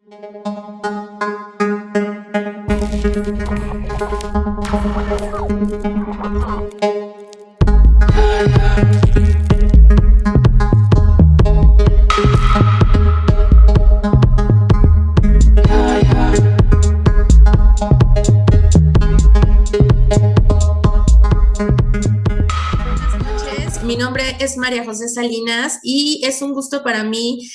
Mi nombre es María José Salinas y es un gusto para mí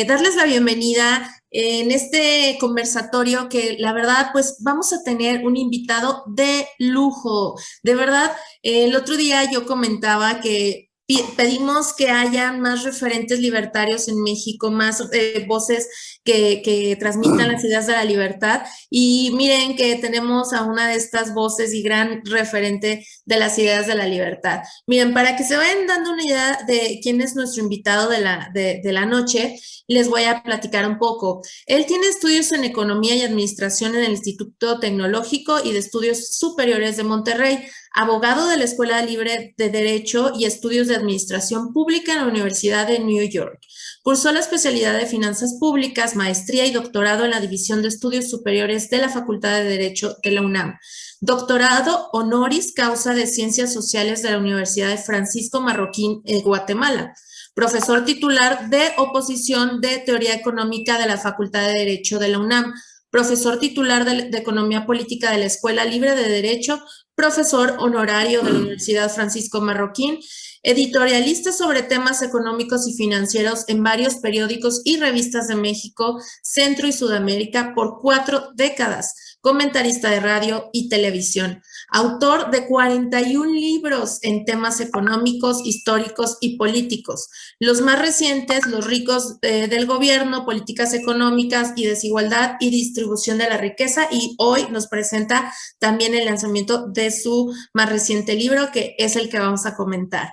darles la bienvenida en este conversatorio que la verdad pues vamos a tener un invitado de lujo. De verdad, el otro día yo comentaba que pedimos que haya más referentes libertarios en México, más voces que transmitan las ideas de la libertad. Y miren que tenemos a una de estas voces y gran referente de las ideas de la libertad. Miren, para que se vayan dando una idea de quién es nuestro invitado de la noche, les voy a platicar un poco. Él tiene estudios en Economía y Administración en el Instituto Tecnológico y de Estudios Superiores de Monterrey, abogado de la Escuela Libre de Derecho y Estudios de Administración Pública en la Universidad de New York. Cursó la especialidad de Finanzas Públicas, maestría y doctorado en la División de Estudios Superiores de la Facultad de Derecho de la UNAM. Doctorado honoris causa de Ciencias Sociales de la Universidad de Francisco Marroquín, Guatemala. Profesor titular de Oposición de Teoría Económica de la Facultad de Derecho de la UNAM. Profesor titular de Economía Política de la Escuela Libre de Derecho. Profesor honorario de la Universidad Francisco Marroquín. Editorialista sobre temas económicos y financieros en varios periódicos y revistas de México, Centro y Sudamérica por 4 décadas. Comentarista de radio y televisión, autor de 41 libros en temas económicos, históricos y políticos. Los más recientes, Los ricos del gobierno, políticas económicas y desigualdad y distribución de la riqueza, y hoy nos presenta también el lanzamiento de su más reciente libro, que es el que vamos a comentar.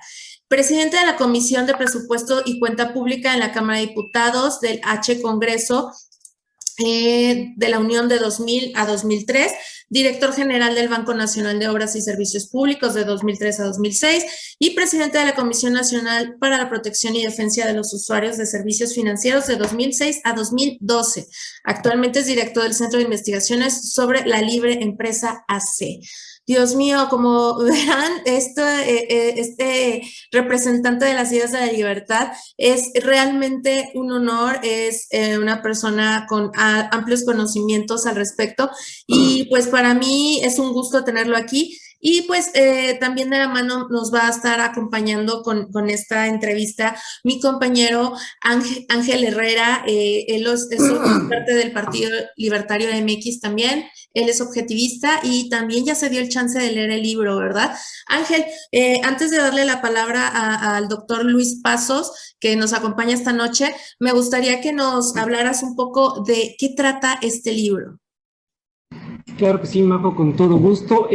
Presidente de la Comisión de Presupuesto y Cuenta Pública en la Cámara de Diputados del H. Congreso de la Unión de 2000 a 2003, director general del Banco Nacional de Obras y Servicios Públicos de 2003 a 2006 y presidente de la Comisión Nacional para la Protección y Defensa de los Usuarios de Servicios Financieros de 2006 a 2012. Actualmente es director del Centro de Investigaciones sobre la Libre Empresa AC. Dios mío, como verán, este representante de las ideas de la libertad es realmente un honor, es una persona con amplios conocimientos al respecto y pues para mí es un gusto tenerlo aquí. Y pues también de la mano nos va a estar acompañando con esta entrevista mi compañero Ángel Herrera. Él es parte del Partido Libertario de MX también. Él es objetivista y también ya se dio el chance de leer el libro, ¿verdad? Ángel, antes de darle la palabra al doctor Luis Pasos, que nos acompaña esta noche, me gustaría que nos hablaras un poco de qué trata este libro. Claro que sí, Majo, con todo gusto.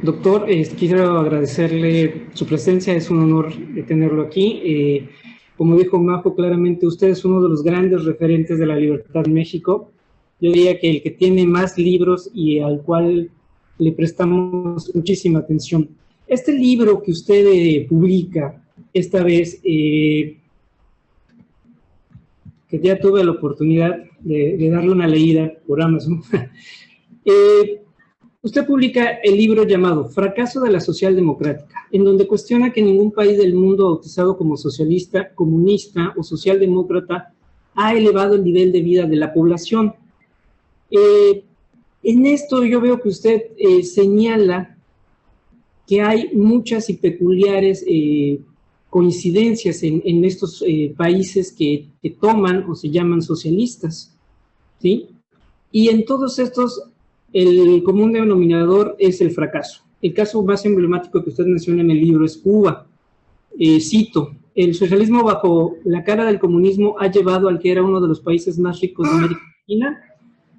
Doctor, quiero agradecerle su presencia, es un honor tenerlo aquí. Como dijo Majo, claramente usted es uno de los grandes referentes de la libertad en México. Yo diría que el que tiene más libros y al cual le prestamos muchísima atención. Este libro que usted publica esta vez, que ya tuve la oportunidad de darle una leída por Amazon, usted publica el libro llamado Fracaso de la Socialdemocrática, en donde cuestiona que ningún país del mundo bautizado como socialista, comunista o socialdemócrata ha elevado el nivel de vida de la población. En esto yo veo que usted señala que hay muchas y peculiares coincidencias en estos países que toman o se llaman socialistas, ¿sí? Y en todos estos el común denominador es el fracaso. El caso más emblemático que usted menciona en el libro es Cuba. Cito, el socialismo bajo la cara del comunismo ha llevado al que era uno de los países más ricos de América Latina,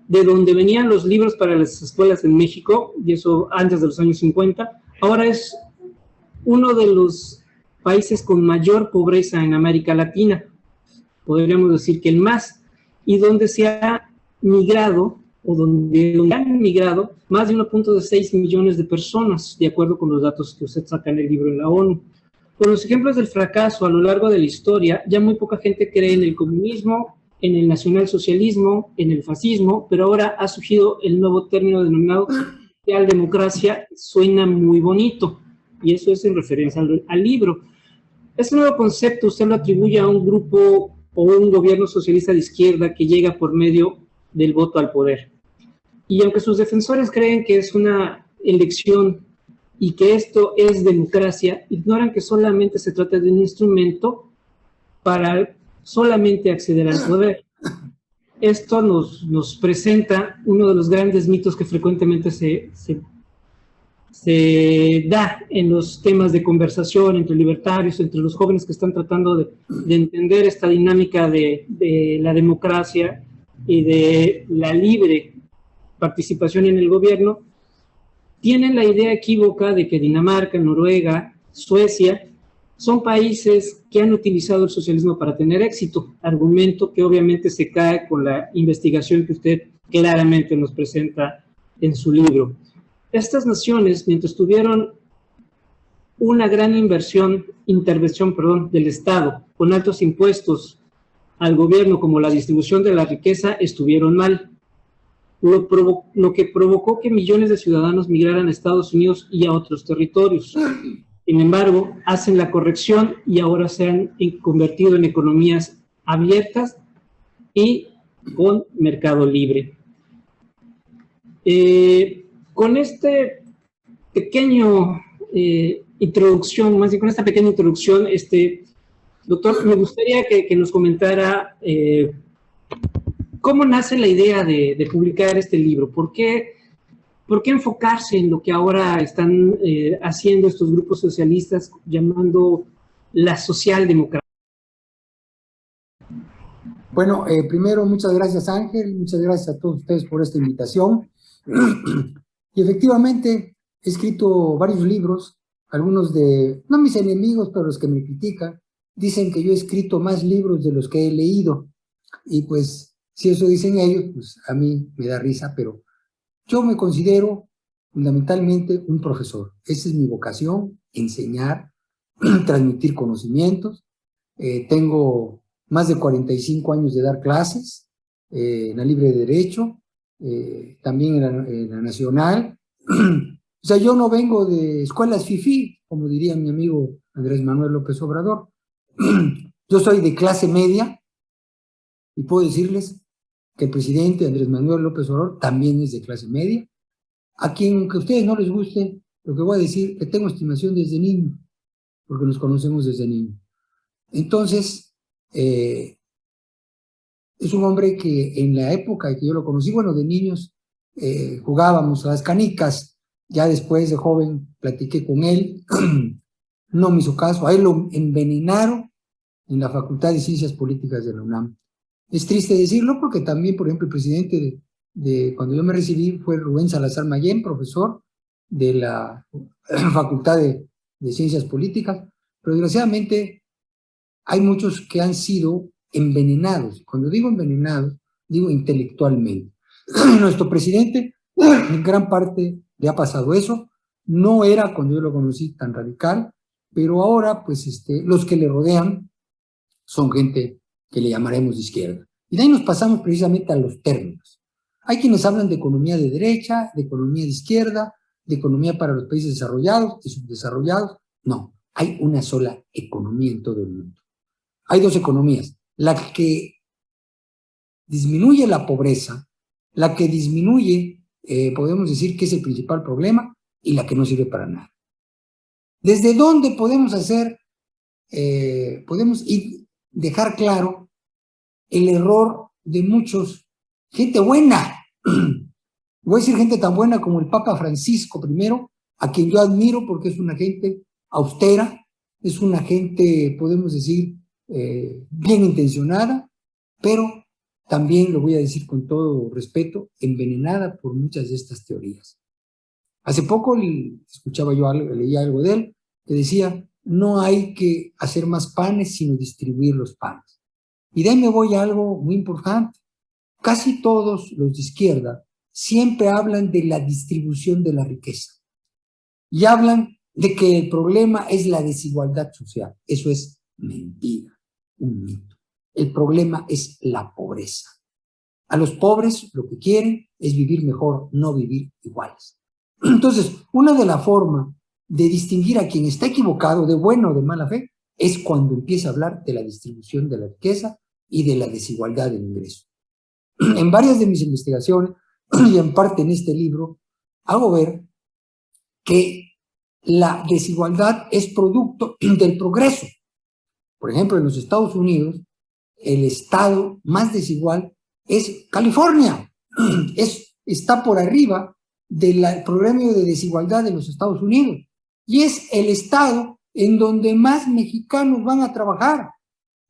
de donde venían los libros para las escuelas en México, y eso antes de los años 50, ahora es uno de los países con mayor pobreza en América Latina, podríamos decir que el más, y donde se ha migrado, o donde han migrado más de 1.6 millones de personas, de acuerdo con los datos que usted saca en el libro en la ONU. Con los ejemplos del fracaso a lo largo de la historia, ya muy poca gente cree en el comunismo en el nacionalsocialismo, en el fascismo, pero ahora ha surgido el nuevo término denominado socialdemocracia. Suena muy bonito, y eso es en referencia al libro. Este nuevo concepto usted lo atribuye a un grupo o un gobierno socialista de izquierda que llega por medio del voto al poder. Y aunque sus defensores creen que es una elección y que esto es democracia, ignoran que solamente se trata de un instrumento para solamente acceder al poder. Esto nos presenta uno de los grandes mitos que frecuentemente se da en los temas de conversación entre libertarios, entre los jóvenes que están tratando de entender esta dinámica de la democracia y de la libre participación en el gobierno. Tienen la idea equívoca de que Dinamarca, Noruega, Suecia son países que han utilizado el socialismo para tener éxito, argumento que obviamente se cae con la investigación que usted claramente nos presenta en su libro. Estas naciones, mientras tuvieron una gran intervención del Estado, con altos impuestos al gobierno como la distribución de la riqueza, estuvieron mal. Lo que provocó que millones de ciudadanos migraran a Estados Unidos y a otros territorios. Sin embargo, hacen la corrección y ahora se han convertido en economías abiertas y con mercado libre. Con este pequeño introducción, más bien con esta pequeña introducción, doctor, me gustaría que nos comentara cómo nace la idea de publicar este libro. ¿Por qué enfocarse en lo que ahora están haciendo estos grupos socialistas llamando la socialdemocracia? Bueno, primero, muchas gracias, Ángel, muchas gracias a todos ustedes por esta invitación. Y efectivamente, he escrito varios libros, algunos no mis enemigos, pero los que me critican, dicen que yo he escrito más libros de los que he leído. Y pues, si eso dicen ellos, pues a mí me da risa, pero yo me considero fundamentalmente un profesor. Esa es mi vocación, enseñar, transmitir conocimientos. Tengo más de 45 años de dar clases en la Libre de Derecho, también en la Nacional. O sea, yo no vengo de escuelas fifí, como diría mi amigo Andrés Manuel López Obrador. Yo soy de clase media y puedo decirles que el presidente Andrés Manuel López Obrador también es de clase media. A quien, aunque a ustedes no les guste, lo que voy a decir, que tengo estimación desde niño, porque nos conocemos desde niño. Entonces, es un hombre que en la época que yo lo conocí, bueno, de niños, jugábamos a las canicas. Ya después de joven platiqué con él, no me hizo caso, a él lo envenenaron en la Facultad de Ciencias Políticas de la UNAM. Es triste decirlo porque también, por ejemplo, el presidente cuando yo me recibí fue Rubén Salazar Mayén, profesor de la Facultad de Ciencias Políticas, pero desgraciadamente hay muchos que han sido envenenados. Cuando digo envenenados, digo intelectualmente. Nuestro presidente, en gran parte le ha pasado eso. No era, cuando yo lo conocí, tan radical, pero ahora, pues, los que le rodean son gente que le llamaremos de izquierda. Y de ahí nos pasamos precisamente a los términos. Hay quienes hablan de economía de derecha, de economía de izquierda, de economía para los países desarrollados y subdesarrollados. No, hay una sola economía en todo el mundo. Hay dos economías, la que disminuye la pobreza, la que disminuye, podemos decir que es el principal problema, y la que no sirve para nada. ¿Desde dónde podemos podemos dejar claro el error de muchos, gente buena? Voy a decir gente tan buena como el Papa Francisco I, a quien yo admiro porque es una gente austera, es una gente, podemos decir, bien intencionada, pero también, lo voy a decir con todo respeto, envenenada por muchas de estas teorías. Hace poco escuchaba yo algo, leía algo de él, que decía, no hay que hacer más panes, sino distribuir los panes. Y de ahí me voy a algo muy importante. Casi todos los de izquierda siempre hablan de la distribución de la riqueza y hablan de que el problema es la desigualdad social. Eso es mentira, un mito. El problema es la pobreza. A los pobres lo que quieren es vivir mejor, no vivir iguales. Entonces, una de las formas de distinguir a quien está equivocado, de buena o de mala fe, es cuando empieza a hablar de la distribución de la riqueza y de la desigualdad del ingreso. En varias de mis investigaciones, y en parte en este libro, hago ver que la desigualdad es producto del progreso. Por ejemplo, en los Estados Unidos, el estado más desigual es California. Está por arriba del promedio de desigualdad de los Estados Unidos. Y es el estado en donde más mexicanos van a trabajar.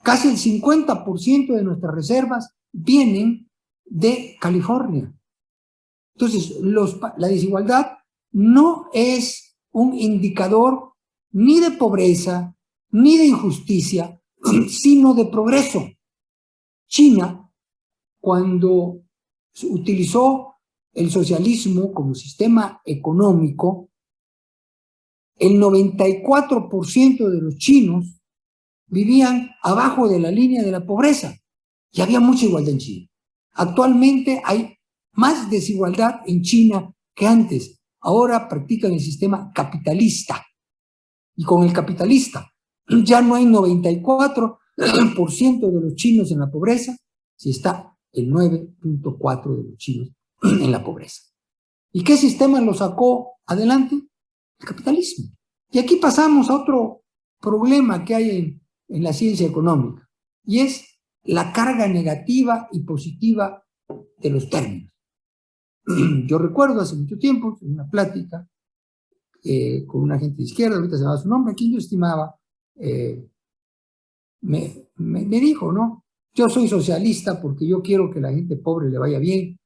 Casi el 50% de nuestras reservas vienen de California. Entonces, la desigualdad no es un indicador ni de pobreza, ni de injusticia, sino de progreso. China, cuando utilizó el socialismo como sistema económico, el 94% de los chinos vivían abajo de la línea de la pobreza y había mucha igualdad en China. Actualmente hay más desigualdad en China que antes. Ahora practican el sistema capitalista. Y con el capitalista ya no hay 94% de los chinos en la pobreza, si está el 9.4% de los chinos en la pobreza. ¿Y qué sistema lo sacó adelante? El capitalismo. Y aquí pasamos a otro problema que hay en la ciencia económica, y es la carga negativa y positiva de los términos. Yo recuerdo hace mucho tiempo, en una plática con una gente de izquierda, ahorita se llama su nombre, quien yo estimaba, me dijo, ¿no? Yo soy socialista porque yo quiero que a la gente pobre le vaya bien.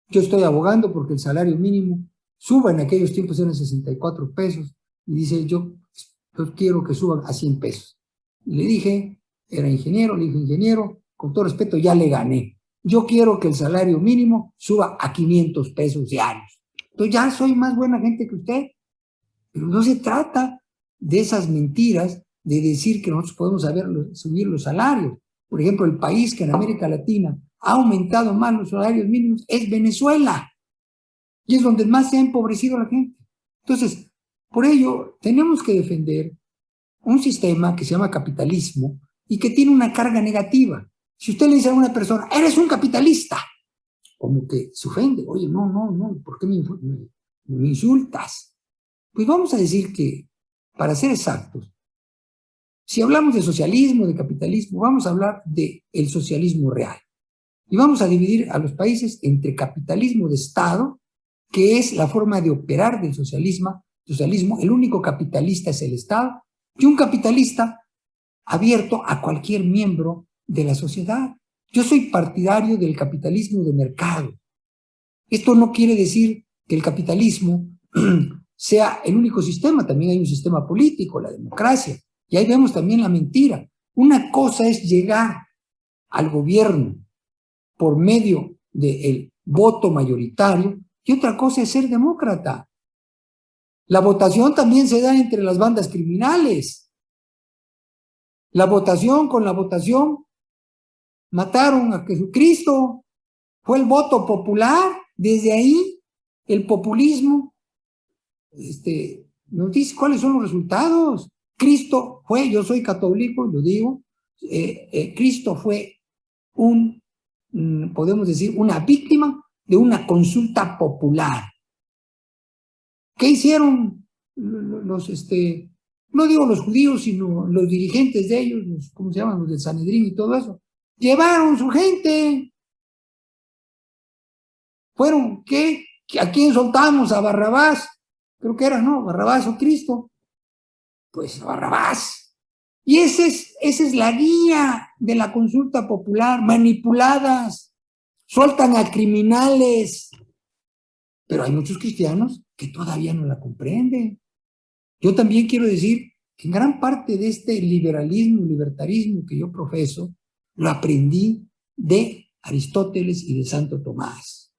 Yo estoy abogando porque el salario mínimo suba, en aquellos tiempos eran 64 pesos, y dice, yo quiero que suban a 100 pesos. Y le dije, era ingeniero, le dije, ingeniero, con todo respeto, ya le gané. Yo quiero que el salario mínimo suba a 500 pesos diarios. Entonces ya soy más buena gente que usted. Pero no se trata de esas mentiras de decir que nosotros podemos subir los salarios. Por ejemplo, el país que en América Latina ha aumentado más los salarios mínimos es Venezuela. Y es donde más se ha empobrecido la gente. Entonces, por ello, tenemos que defender un sistema que se llama capitalismo y que tiene una carga negativa. Si usted le dice a una persona, eres un capitalista, como que se ofende. Oye, no, ¿por qué me insultas? Pues vamos a decir que, para ser exactos, si hablamos de socialismo, de capitalismo, vamos a hablar del socialismo real. Y vamos a dividir a los países entre capitalismo de Estado, que es la forma de operar del socialismo, el único capitalista es el Estado, y un capitalista abierto a cualquier miembro de la sociedad. Yo soy partidario del capitalismo de mercado. Esto no quiere decir que el capitalismo sea el único sistema, también hay un sistema político, la democracia, y ahí vemos también la mentira. Una cosa es llegar al gobierno por medio del voto mayoritario y otra cosa es ser demócrata. La votación también se da entre las bandas criminales. La votación mataron a Jesucristo, fue el voto popular. Desde ahí el populismo nos dice cuáles son los resultados. Cristo fue, yo soy católico, lo digo, Cristo fue podemos decir, una víctima de una consulta popular. ¿Qué hicieron los, no digo los judíos, sino los dirigentes de ellos, ¿cómo se llaman? Los del Sanedrín y todo eso. Llevaron su gente. Fueron, ¿qué? ¿A quién soltamos? A Barrabás. Creo que era, ¿no? Barrabás o Cristo. Pues Barrabás. Y esa es la guía de la consulta popular, manipuladas. Sueltan a criminales. Pero hay muchos cristianos que todavía no la comprenden. Yo también quiero decir que en gran parte de este libertarismo que yo profeso, lo aprendí de Aristóteles y de Santo Tomás.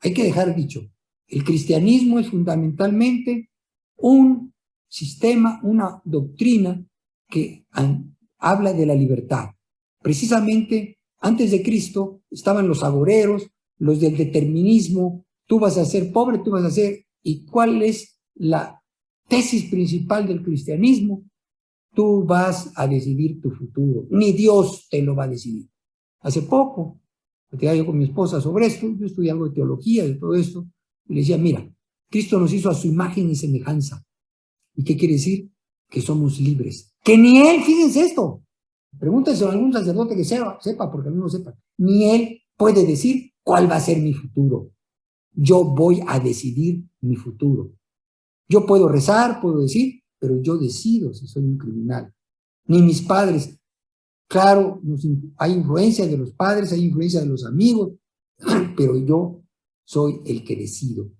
Hay que dejar dicho, el cristianismo es fundamentalmente un sistema, una doctrina que habla de la libertad. precisamente antes de Cristo estaban los agoreros, los del determinismo, tú vas a ser pobre, tú vas a ser... ¿Y cuál es la tesis principal del cristianismo? Tú vas a decidir tu futuro, ni Dios te lo va a decidir. Hace poco, platicaba yo con mi esposa sobre esto, yo estudié algo de teología, de todo esto, y le decía, mira, Cristo nos hizo a su imagen y semejanza. ¿Y qué quiere decir? Que somos libres. Que ni Él, fíjense esto, pregúntense a algún sacerdote que sepa, porque no lo sepa, ni Él puede decir cuál va a ser mi futuro. Yo voy a decidir mi futuro. Yo puedo rezar, puedo decir, pero yo decido si soy un criminal. Ni mis padres. Claro, hay influencia de los padres, hay influencia de los amigos, pero yo soy el que decido.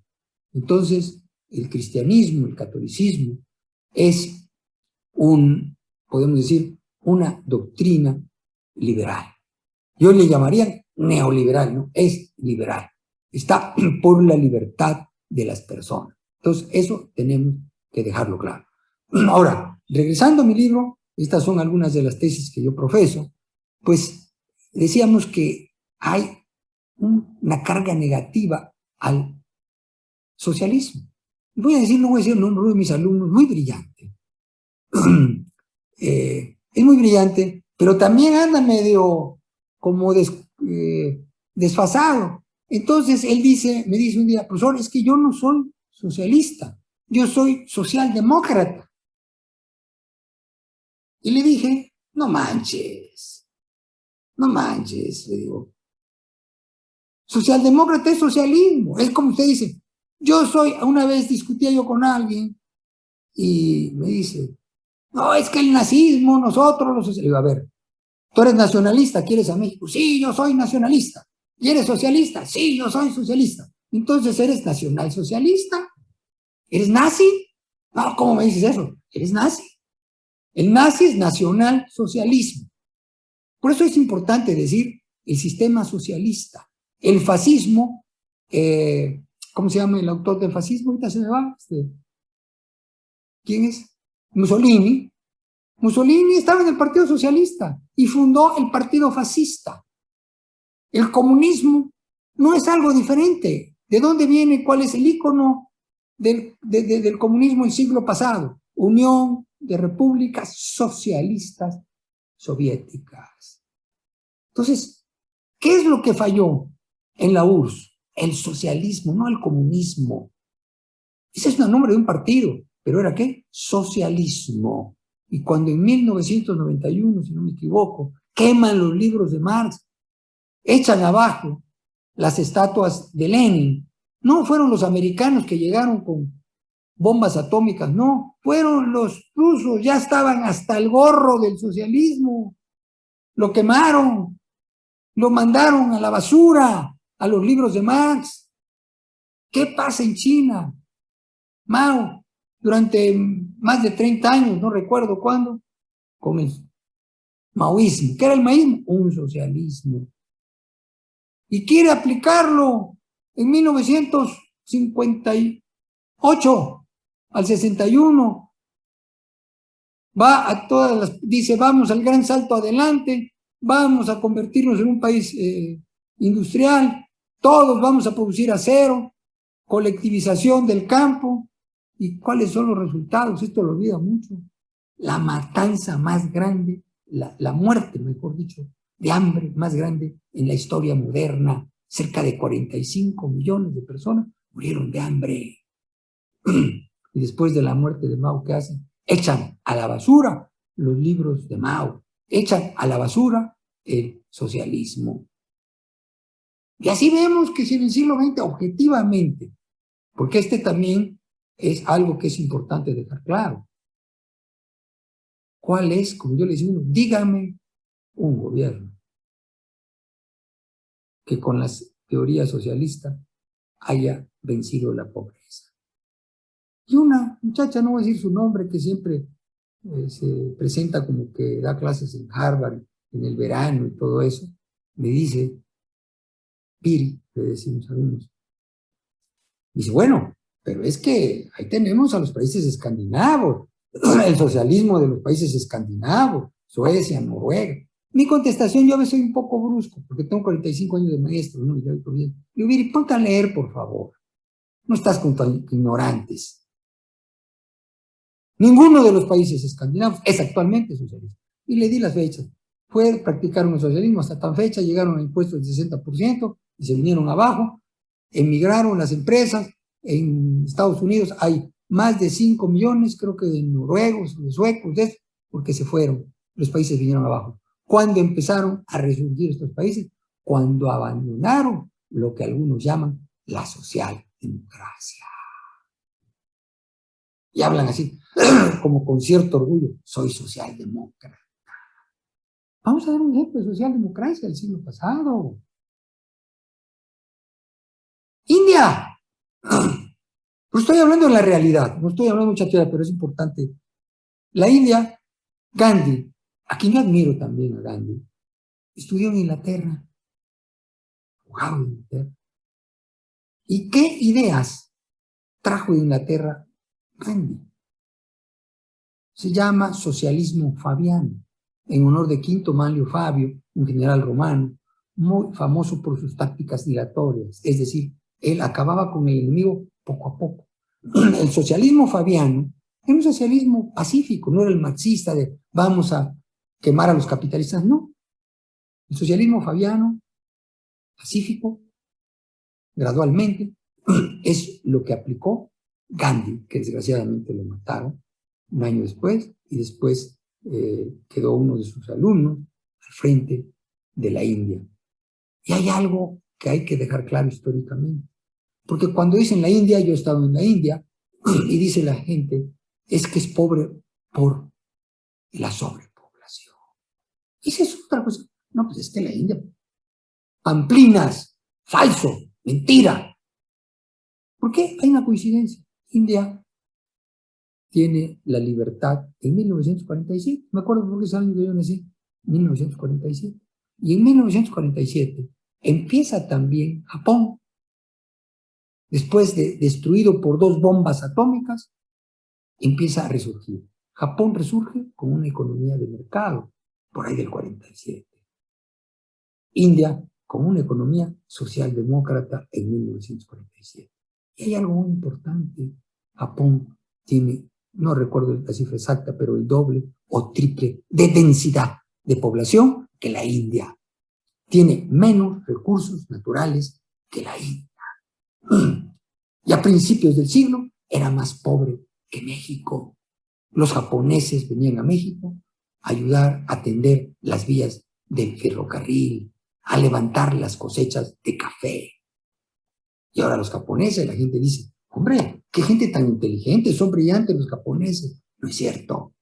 Entonces, el cristianismo, el catolicismo, es podemos decir, una doctrina liberal. Yo le llamaría neoliberal, ¿no? Es liberal. Está por la libertad de las personas. Entonces, eso tenemos que dejarlo claro. Ahora, regresando a mi libro, estas son algunas de las tesis que yo profeso, pues decíamos que hay una carga negativa al socialismo. No voy a decir el nombre de mis alumnos, muy brillante. Es muy brillante, pero también anda medio como desfasado. Entonces él me dice un día, profesor, es que yo no soy socialista, yo soy socialdemócrata. Y le dije, no manches, le digo. Socialdemócrata es socialismo, es como usted dice. Una vez discutía yo con alguien y me dice, no, es que el nazismo, nosotros los socialistas. Le digo, a ver, ¿tú eres nacionalista? ¿Quieres a México? Sí, yo soy nacionalista. ¿Y eres socialista? Sí, yo soy socialista. Entonces, ¿eres nacionalsocialista? ¿Eres nazi? No, ¿cómo me dices eso? Eres nazi. El nazi es nacionalsocialismo. Por eso es importante decir el sistema socialista. El fascismo, ¿cómo se llama el autor del fascismo? Ahorita se me va. ¿Quién es? Mussolini. Mussolini estaba en el Partido Socialista y fundó el Partido Fascista. El comunismo no es algo diferente. ¿De dónde viene? ¿Cuál es el ícono del comunismo del siglo pasado? Unión de Repúblicas Socialistas Soviéticas. Entonces, ¿qué es lo que falló en la URSS? El socialismo, no el comunismo. Ese es el nombre de un partido, pero ¿era qué? Socialismo. Y cuando en 1991, si no me equivoco, queman los libros de Marx, echan abajo las estatuas de Lenin, no fueron los americanos que llegaron con bombas atómicas, no, fueron los rusos, ya estaban hasta el gorro del socialismo, lo quemaron, lo mandaron a la basura, a los libros de Marx. ¿Qué pasa en China? Mao, durante más de 30 años, no recuerdo cuándo, con el maoísmo. ¿Qué era el maoísmo? Un socialismo. Y quiere aplicarlo en 1958 al 61. Va a todas dice, vamos al gran salto adelante, vamos a convertirnos en un país industrial, todos vamos a producir acero, colectivización del campo. ¿Y cuáles son los resultados? Esto lo olvida mucho. La matanza más grande, la muerte, mejor dicho, de hambre más grande en la historia moderna. Cerca de 45 millones de personas murieron de hambre. Y después de la muerte de Mao, ¿qué hacen? Echan a la basura los libros de Mao, echan a la basura el socialismo. Y así vemos que si en el siglo XX, objetivamente, porque también es algo que es importante dejar claro. ¿Cuál es, como yo les digo, dígame un gobierno que con las teorías socialistas haya vencido la pobreza? Y una muchacha, no voy a decir su nombre, que siempre se presenta como que da clases en Harvard en el verano y todo eso, me dice, Piri, le decimos algunos, dice, bueno, pero es que ahí tenemos a los países escandinavos, el socialismo de los países escandinavos, Suecia, Noruega. Mi contestación, yo a veces soy un poco brusco, porque tengo 45 años de maestro, ¿no? Ya voy bien. Le digo, ponte a leer, por favor. No estás con ignorantes. Ninguno de los países escandinavos es actualmente socialista. Y le di las fechas. Fue practicar un socialismo hasta tan fecha, llegaron a impuestos del 60% y se vinieron abajo, emigraron las empresas. En Estados Unidos hay más de 5 millones, creo que de noruegos, de suecos, porque se fueron. Los países vinieron abajo. ¿Cuándo empezaron a resurgir estos países? Cuando abandonaron lo que algunos llaman la socialdemocracia. Y hablan así, como con cierto orgullo, soy socialdemócrata. Vamos a dar un ejemplo de socialdemocracia del siglo pasado. India. Pero estoy hablando de la realidad, no estoy hablando de mucha teoría, pero es importante. La India, Gandhi, a quien yo admiro también a Gandhi, estudió en Inglaterra, jugaba en Inglaterra. ¿Y qué ideas trajo de Inglaterra Gandhi? Se llama socialismo fabiano, en honor de Quinto Manlio Fabio, un general romano, muy famoso por sus tácticas dilatorias, es decir, él acababa con el enemigo poco a poco. El socialismo fabiano era un socialismo pacífico, no era el marxista de vamos a quemar a los capitalistas, no. El socialismo fabiano, pacífico, gradualmente, es lo que aplicó Gandhi, que desgraciadamente lo mataron un año después, y después quedó uno de sus alumnos al frente de la India. Y hay algo que hay que dejar claro históricamente, porque cuando dicen la India, yo he estado en la India, y dice la gente, es que es pobre por la sobrepoblación. Y esa es otra cosa. No, pues es que la India, pamplinas, falso, mentira. ¿Por qué? Hay una coincidencia. India tiene la libertad en 1947. Me acuerdo porque ese año que yo nací, 1947. Y en 1947 empieza también Japón, después de destruido por 2 bombas atómicas, empieza a resurgir. Japón resurge con una economía de mercado, por ahí del 47. India con una economía socialdemócrata en 1947. Y hay algo muy importante. Japón tiene, no recuerdo la cifra exacta, pero el doble o triple de densidad de población que la India. Tiene menos recursos naturales que la India. Y a principios del siglo era más pobre que México. Los japoneses venían a México a ayudar a tender las vías del ferrocarril, a levantar las cosechas de café. Y ahora los japoneses, la gente dice, hombre, qué gente tan inteligente, son brillantes los japoneses. No es cierto.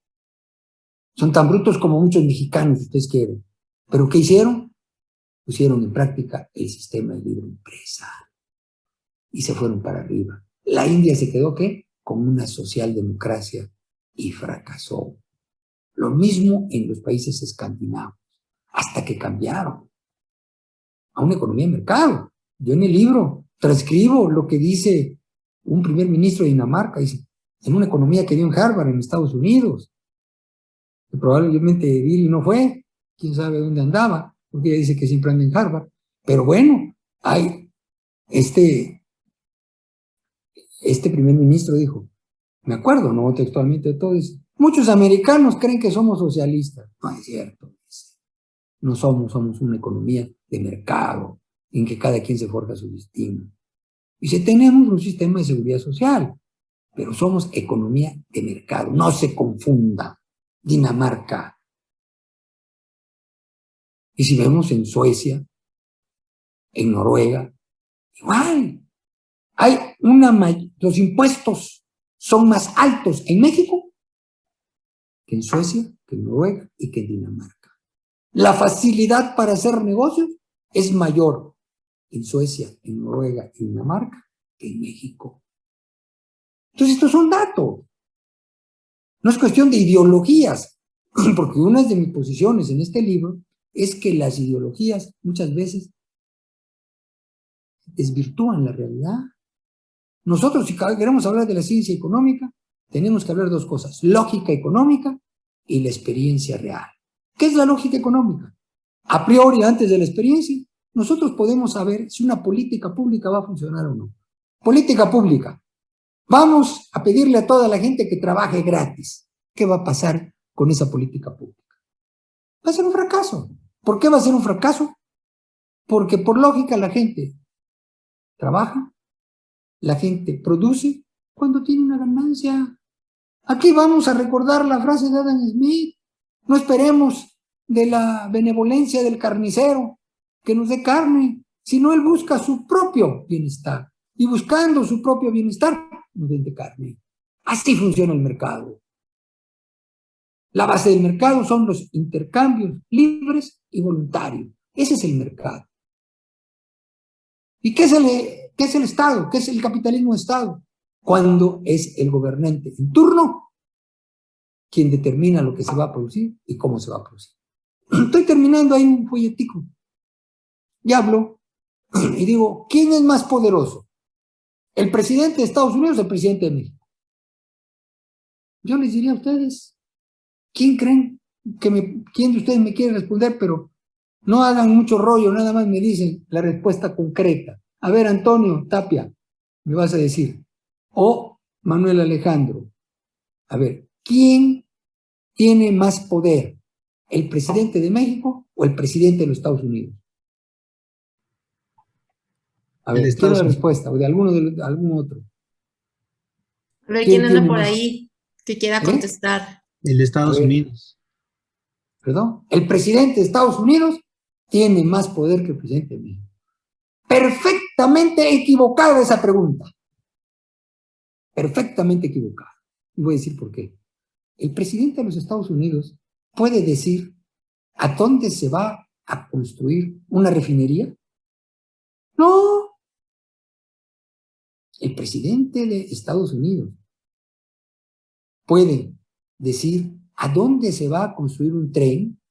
Son tan brutos como muchos mexicanos, si ustedes quieren. ¿Pero qué hicieron? Pusieron en práctica el sistema de libre empresa y se fueron para arriba. La India se quedó, ¿qué? Con una socialdemocracia y fracasó. Lo mismo en los países escandinavos, hasta que cambiaron a una economía de mercado. Yo en el libro transcribo lo que dice un primer ministro de Dinamarca, dice, en una economía que dio en Harvard, en Estados Unidos, que probablemente Bill no fue, quién sabe dónde andaba, porque ella dice que siempre anda en Harvard, pero bueno, hay este primer ministro dijo, me acuerdo, no textualmente de todo, dice, muchos americanos creen que somos socialistas. No es cierto, dice. No somos una economía de mercado, en que cada quien se forja su destino. Dice, tenemos un sistema de seguridad social, pero somos economía de mercado. No se confunda. Dinamarca. Y si vemos en Suecia, en Noruega, igual. Hay los impuestos son más altos en México que en Suecia, que en Noruega y que en Dinamarca. La facilidad para hacer negocios es mayor en Suecia, en Noruega y Dinamarca que en México. Entonces estos son datos. No es cuestión de ideologías, porque una de mis posiciones en este libro es que las ideologías muchas veces desvirtúan la realidad. Nosotros, si queremos hablar de la ciencia económica, tenemos que hablar de 2 cosas, lógica económica y la experiencia real. ¿Qué es la lógica económica? a priori, antes de la experiencia, nosotros podemos saber si una política pública va a funcionar o no. Política pública. Vamos a pedirle a toda la gente que trabaje gratis. ¿Qué va a pasar con esa política pública? Va a ser un fracaso. ¿Por qué va a ser un fracaso? Porque por lógica la gente trabaja, la gente produce cuando tiene una ganancia. Aquí vamos a recordar la frase de Adam Smith: no esperemos de la benevolencia del carnicero que nos dé carne, sino él busca su propio bienestar. Y buscando su propio bienestar, nos vende carne. Así funciona el mercado. La base del mercado son los intercambios libres y voluntarios. Ese es el mercado. ¿Y qué es el Estado? ¿Qué es el capitalismo de Estado? Cuando es el gobernante en turno quien determina lo que se va a producir y cómo se va a producir. Estoy terminando ahí un folletico. Y hablo y digo, ¿quién es más poderoso? ¿El presidente de Estados Unidos o el presidente de México? Yo les diría a ustedes, ¿quién creen quién de ustedes me quiere responder? Pero no hagan mucho rollo, nada más me dicen la respuesta concreta. A ver, Antonio Tapia, me vas a decir. O Manuel Alejandro. A ver, ¿quién tiene más poder? ¿El presidente de México o el presidente de los Estados Unidos? A ver, quiero la respuesta, o de algún otro. A ver, ¿quién anda por más? ahí que quiera contestar? El de Estados Unidos. ¿Perdón? El presidente de Estados Unidos tiene más poder que el presidente de México. Perfectamente equivocada esa pregunta. Perfectamente equivocada. Y voy a decir por qué. El presidente de los Estados Unidos puede decir a dónde se va a construir una refinería. No. El presidente de Estados Unidos puede decir a dónde se va a construir un tren.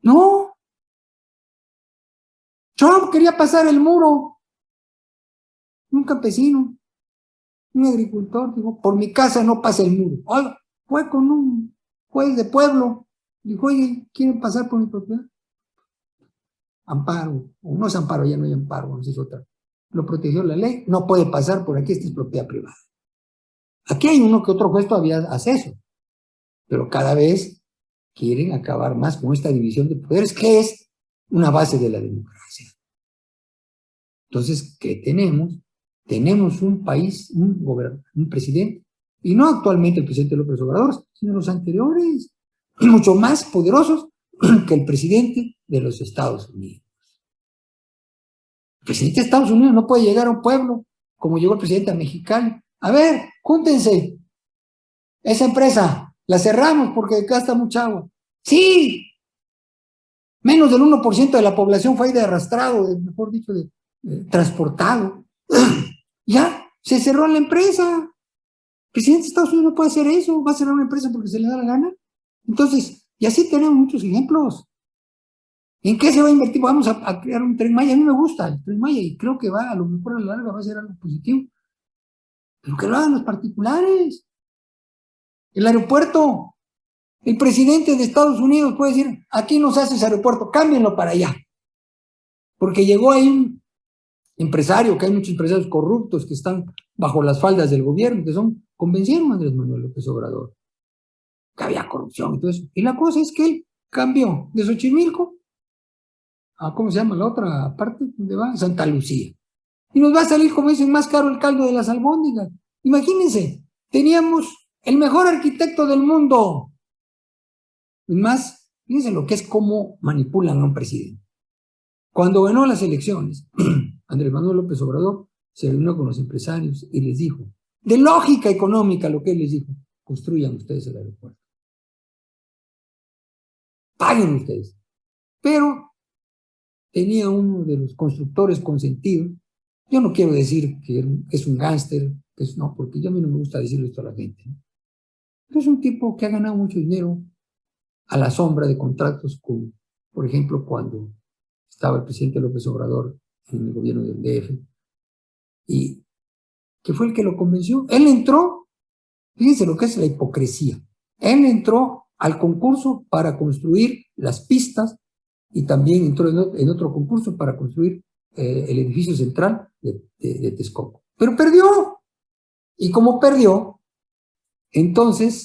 No. Trump quería pasar el muro. Un campesino, un agricultor, dijo, por mi casa no pasa el muro. Oiga, fue con un juez de pueblo. Dijo, oye, ¿quieren pasar por mi propiedad? Amparo, o no es amparo, ya no hay amparo, no sé si es otra. Lo protegió la ley, no puede pasar por aquí, esta es propiedad privada. Aquí hay uno que otro juez todavía hace eso, pero cada vez quieren acabar más con esta división de poderes, que es una base de la democracia. Entonces, ¿qué tenemos? Tenemos un país, un presidente, y no actualmente el presidente López Obrador, sino los anteriores, mucho más poderosos que el presidente de los Estados Unidos. El presidente de Estados Unidos no puede llegar a un pueblo como llegó el presidente a Mexicali. A ver, júntense. Esa empresa la cerramos porque gasta mucha agua. Sí. Menos del 1% de la población fue ahí de arrastrado, mejor dicho, transportado. Ya, se cerró la empresa. El presidente de Estados Unidos no puede hacer eso. Va a cerrar una empresa porque se le da la gana. Entonces, y así tenemos muchos ejemplos. ¿En qué se va a invertir? Vamos a crear un Tren Maya. A mí me gusta el Tren Maya y creo que a lo mejor a la larga va a ser algo positivo. Pero que lo hagan los particulares. El aeropuerto. El presidente de Estados Unidos puede decir, aquí nos haces aeropuerto, cámbienlo para allá. Porque llegó ahí un empresario, que hay muchos empresarios corruptos que están bajo las faldas del gobierno, que convencieron a Andrés Manuel López Obrador que había corrupción y todo eso. Y la cosa es que él cambió de Xochimilco a, ¿cómo se llama la otra parte? ¿Dónde va? Santa Lucía. Y nos va a salir, como dicen, más caro el caldo de las albóndigas. Imagínense, teníamos el mejor arquitecto del mundo. Es más, fíjense lo que es cómo manipulan a un presidente. Cuando ganó las elecciones, Andrés Manuel López Obrador se reunió con los empresarios y les dijo, de lógica económica, lo que él les dijo, construyan ustedes el aeropuerto. Paguen ustedes. Pero tenía uno de los constructores consentidos. Yo no quiero decir que es un gángster, no, porque a mí no me gusta decirle esto a la gente. Pero es un tipo que ha ganado mucho dinero a la sombra de contratos con, por ejemplo, cuando estaba el presidente López Obrador en el gobierno del DF, y que fue el que lo convenció. Él entró, fíjense lo que es la hipocresía, él entró al concurso para construir las pistas y también entró en otro concurso para construir el edificio central de Texcoco. Pero perdió. Y como perdió, entonces,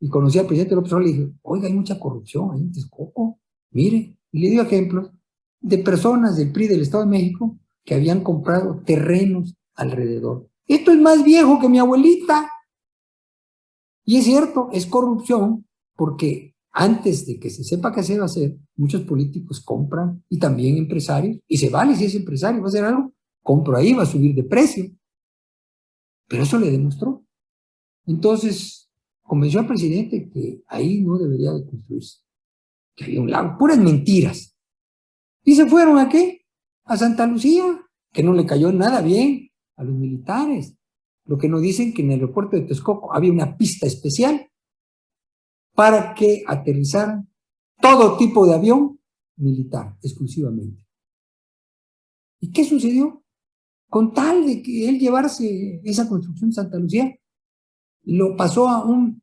y conocí al presidente López Obrador, le dije, oiga, hay mucha corrupción ahí en Texcoco, mire, y le dio ejemplos de personas del PRI del Estado de México que habían comprado terrenos alrededor. Esto es más viejo que mi abuelita. Y es cierto, es corrupción, porque antes de que se sepa qué se va a hacer, muchos políticos compran, y también empresarios, y se vale si es empresario, va a hacer algo, compro ahí, va a subir de precio. Pero eso le demostró. Entonces, convenció al presidente que ahí no debería de construirse, que había un lago, puras mentiras. ¿Y se fueron a qué? A Santa Lucía, que no le cayó nada bien a los militares. Lo que nos dicen que en el aeropuerto de Texcoco había una pista especial para que aterrizaran todo tipo de avión militar, exclusivamente. ¿Y qué sucedió? Con tal de que él llevarse esa construcción de Santa Lucía, lo pasó a un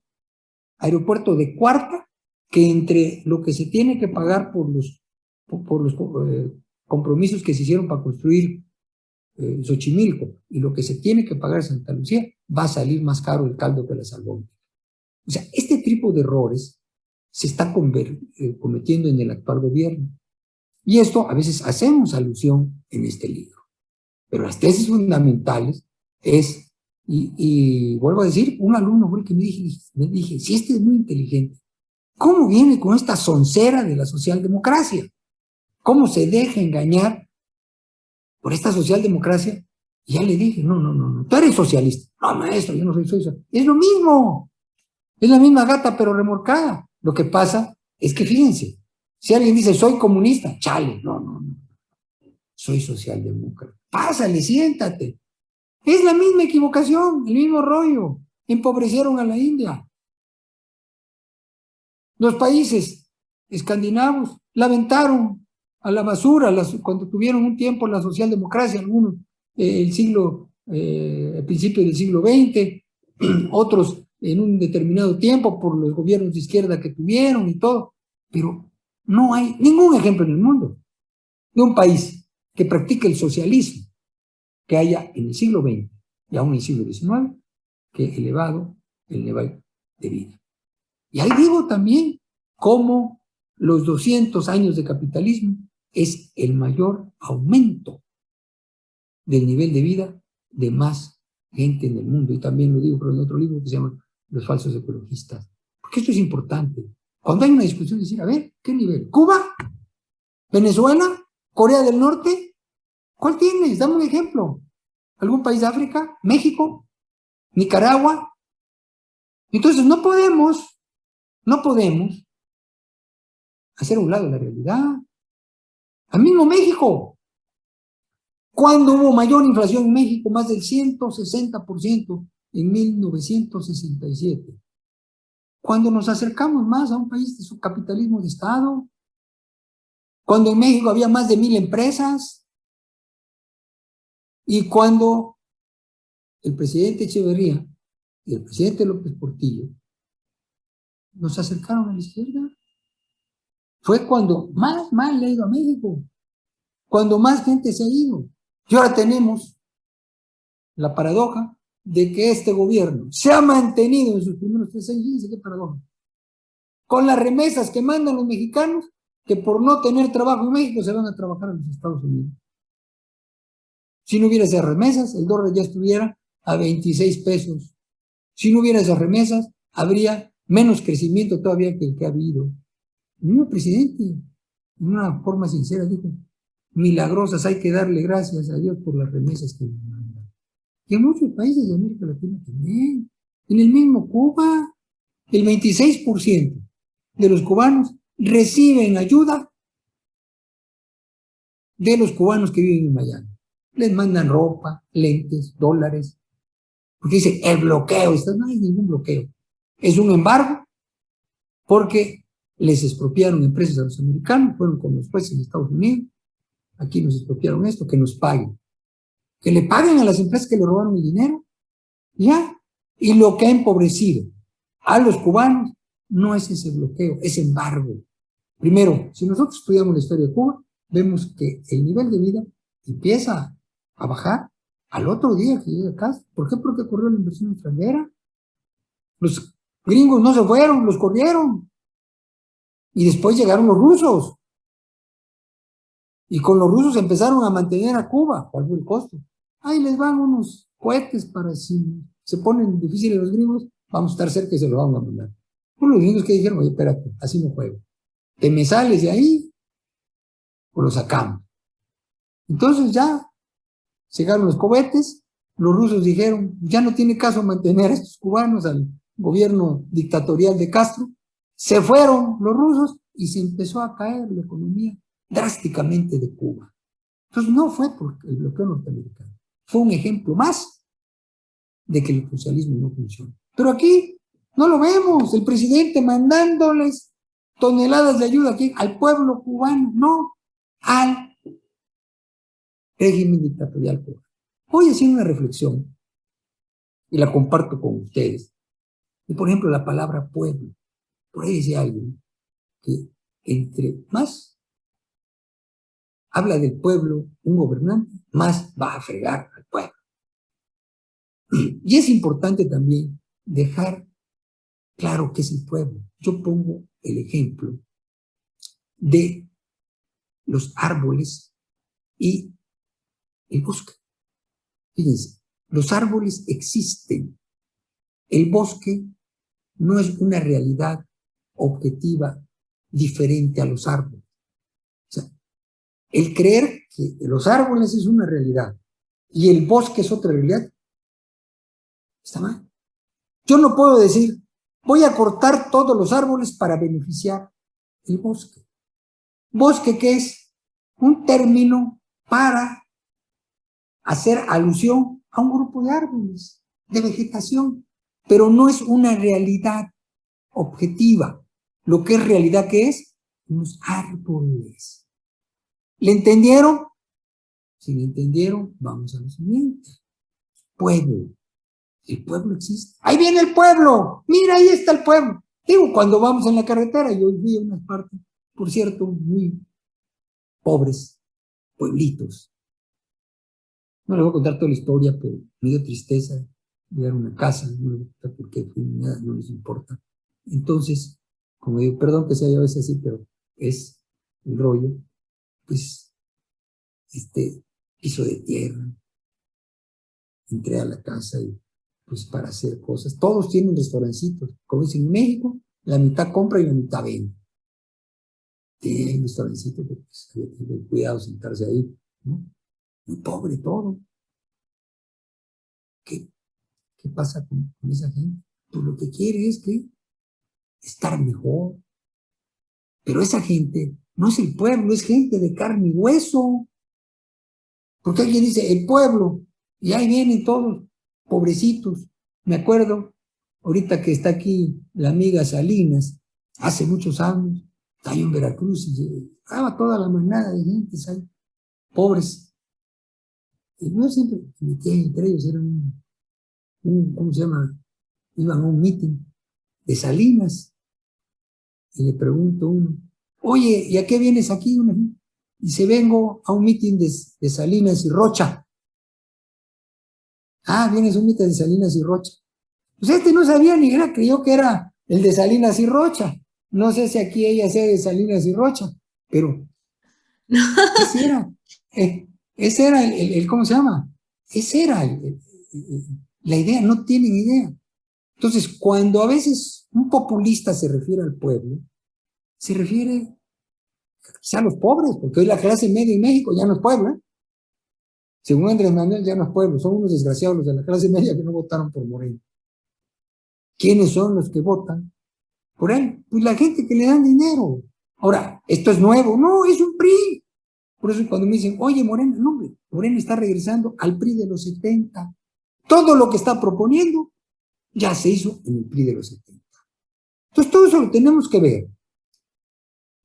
aeropuerto de cuarta, que entre lo que se tiene que pagar por los compromisos que se hicieron para construir Xochimilco y lo que se tiene que pagar en Santa Lucía, va a salir más caro el caldo que la albóndigas. O sea, este tipo de errores se está cometiendo en el actual gobierno. Y esto a veces hacemos alusión en este libro. Pero las tesis fundamentales es, y vuelvo a decir, un alumno fue el que me dije, si este es muy inteligente, ¿cómo viene con esta soncera de la socialdemocracia? ¿Cómo se deja engañar por esta socialdemocracia? Y ya le dije, no, tú eres socialista. No, maestro, yo no soy socialista. Es lo mismo. Es la misma gata, pero remorcada. Lo que pasa es que, fíjense, si alguien dice, soy comunista, chale, no. Soy socialdemócrata. Pásale, siéntate. Es la misma equivocación, el mismo rollo. Empobrecieron a la India. Los países escandinavos la aventaron a la basura cuando tuvieron un tiempo la socialdemocracia, algunos el principio del siglo XX, otros en un determinado tiempo por los gobiernos de izquierda que tuvieron y todo, pero no hay ningún ejemplo en el mundo de un país que practique el socialismo que haya en el siglo XX y aún en el siglo XIX que elevado el nivel de vida. Y ahí digo también cómo los 200 años de capitalismo es el mayor aumento del nivel de vida de más gente en el mundo. Y también lo digo, pero en otro libro que se llama Los falsos ecologistas. Porque esto es importante. Cuando hay una discusión, decir, a ver, ¿qué nivel? ¿Cuba? ¿Venezuela? ¿Corea del Norte? ¿Cuál tienes? Dame un ejemplo. ¿Algún país de África? ¿México? ¿Nicaragua? Entonces no podemos hacer a un lado la realidad. Al mismo México. ¿Cuándo hubo mayor inflación en México? Más del 160% en 1967. Cuando nos acercamos más a un país de su capitalismo de Estado. Cuando en México había más de 1000 empresas. Y cuando el presidente Echeverría y el presidente López Portillo nos acercaron a la izquierda. Fue cuando más mal le ha ido a México. Cuando más gente se ha ido. Y ahora tenemos la paradoja de que este gobierno se ha mantenido en sus primeros 3 años, fíjense qué paradoja, con las remesas que mandan los mexicanos, que por no tener trabajo en México se van a trabajar en los Estados Unidos. Si no hubiera esas remesas, el dólar ya estuviera a 26 pesos. Si no hubiera esas remesas, habría menos crecimiento todavía que el que ha habido. El mismo presidente, en una forma sincera, dijo, milagrosas, hay que darle gracias a Dios por las remesas que nos mandan. Y en muchos países de América Latina también. En el mismo Cuba, el 26% de los cubanos reciben ayuda de los cubanos que viven en Miami. Les mandan ropa, lentes, dólares. Porque dice, el bloqueo, no hay ningún bloqueo. Es un embargo porque les expropiaron empresas a los americanos, fueron con los jueces en Estados Unidos. Aquí nos expropiaron esto, que nos paguen. Que le paguen a las empresas que le robaron el dinero. Ya. Y lo que ha empobrecido a los cubanos no es ese bloqueo, es embargo. Primero, si nosotros estudiamos la historia de Cuba, vemos que el nivel de vida empieza a bajar al otro día que llega acá. ¿Por qué? Porque ocurrió la inversión extranjera. Los gringos no se fueron, los corrieron. Y después llegaron los rusos. Y con los rusos empezaron a mantener a Cuba. ¿Cuál fue el costo? Ahí les van unos cohetes para si se ponen difíciles los gringos, vamos a estar cerca y se los vamos a mandar. Pues los gringos que dijeron, oye, espérate, así no juego. Te me sales de ahí, o lo sacamos. Entonces ya llegaron los cohetes, los rusos dijeron, ya no tiene caso mantener a estos cubanos al gobierno dictatorial de Castro. Se fueron los rusos y se empezó a caer la economía drásticamente de Cuba. Entonces no fue por el bloqueo norteamericano, fue un ejemplo más de que el socialismo no funciona. Pero aquí no lo vemos, el presidente mandándoles toneladas de ayuda aquí al pueblo cubano, no, al régimen dictatorial cubano. Voy a hacer una reflexión y la comparto con ustedes. Y por ejemplo, la palabra pueblo. Por ahí dice alguien que entre más habla del pueblo un gobernante, más va a fregar al pueblo. Y es importante también dejar claro qué es el pueblo. Yo pongo el ejemplo de los árboles y el bosque. Fíjense, los árboles existen. El bosque no es una realidad objetiva diferente a los árboles. O sea, el creer que los árboles es una realidad y el bosque es otra realidad, está mal. Yo no puedo decir, voy a cortar todos los árboles para beneficiar el bosque. ¿Bosque qué es? Un término para hacer alusión a un grupo de árboles, de vegetación, pero no es una realidad objetiva. Lo que es realidad, ¿qué es? Los árboles. ¿Le entendieron? Si le entendieron, vamos a lo siguiente. Pueblo. El pueblo existe. ¡Ahí viene el pueblo! ¡Mira, ahí está el pueblo! Digo, cuando vamos en la carretera, yo vi unas partes, por cierto, muy pobres, pueblitos. No les voy a contar toda la historia, pero me dio tristeza. Llegar a una casa, no les voy a contar por qué fui, nada, no les importa. Entonces, como digo, perdón que sea a veces así, pero es el rollo, pues, piso de tierra, entré a la casa y pues para hacer cosas. Todos tienen restaurancitos. Como dicen en México, la mitad compra y la mitad vende. Tienen restaurancitos, pues, hay que tener cuidado sentarse ahí, ¿no? Muy pobre todo. ¿Qué pasa con esa gente? Pues lo que quiere es que estar mejor. Pero esa gente no es el pueblo, es gente de carne y hueso. Porque alguien dice, el pueblo, y ahí vienen todos, pobrecitos. Me acuerdo, ahorita que está aquí la amiga Salinas, hace muchos años, está ahí en Veracruz, y estaba toda la manada de gente, ¿sabes? Pobres. Y no siempre me metía entre ellos, eran ¿cómo se llama? Iban a un meeting de Salinas, y le pregunto a uno, oye, ¿y a qué vienes aquí? Y se vengo a un meeting de Salinas y Rocha. Ah, vienes a un meeting de Salinas y Rocha. Pues no sabía ni era, creyó que era el de Salinas y Rocha. No sé si aquí ella sea de Salinas y Rocha, pero ese era, ese era ¿cómo se llama? Ese era la idea, no tienen idea. Entonces, cuando a veces un populista se refiere al pueblo, se refiere quizá a los pobres, porque hoy la clase media en México ya no es pueblo, ¿eh? Según Andrés Manuel ya no es pueblo, son unos desgraciados los de la clase media que no votaron por Moreno. ¿Quiénes son los que votan por él? Pues la gente que le dan dinero. Ahora, esto es nuevo, no, es un PRI. Por eso cuando me dicen, oye, Moreno, no, hombre, Moreno está regresando al PRI de los 70. Todo lo que está proponiendo ya se hizo en el PRI de los 70. Entonces todo eso lo tenemos que ver.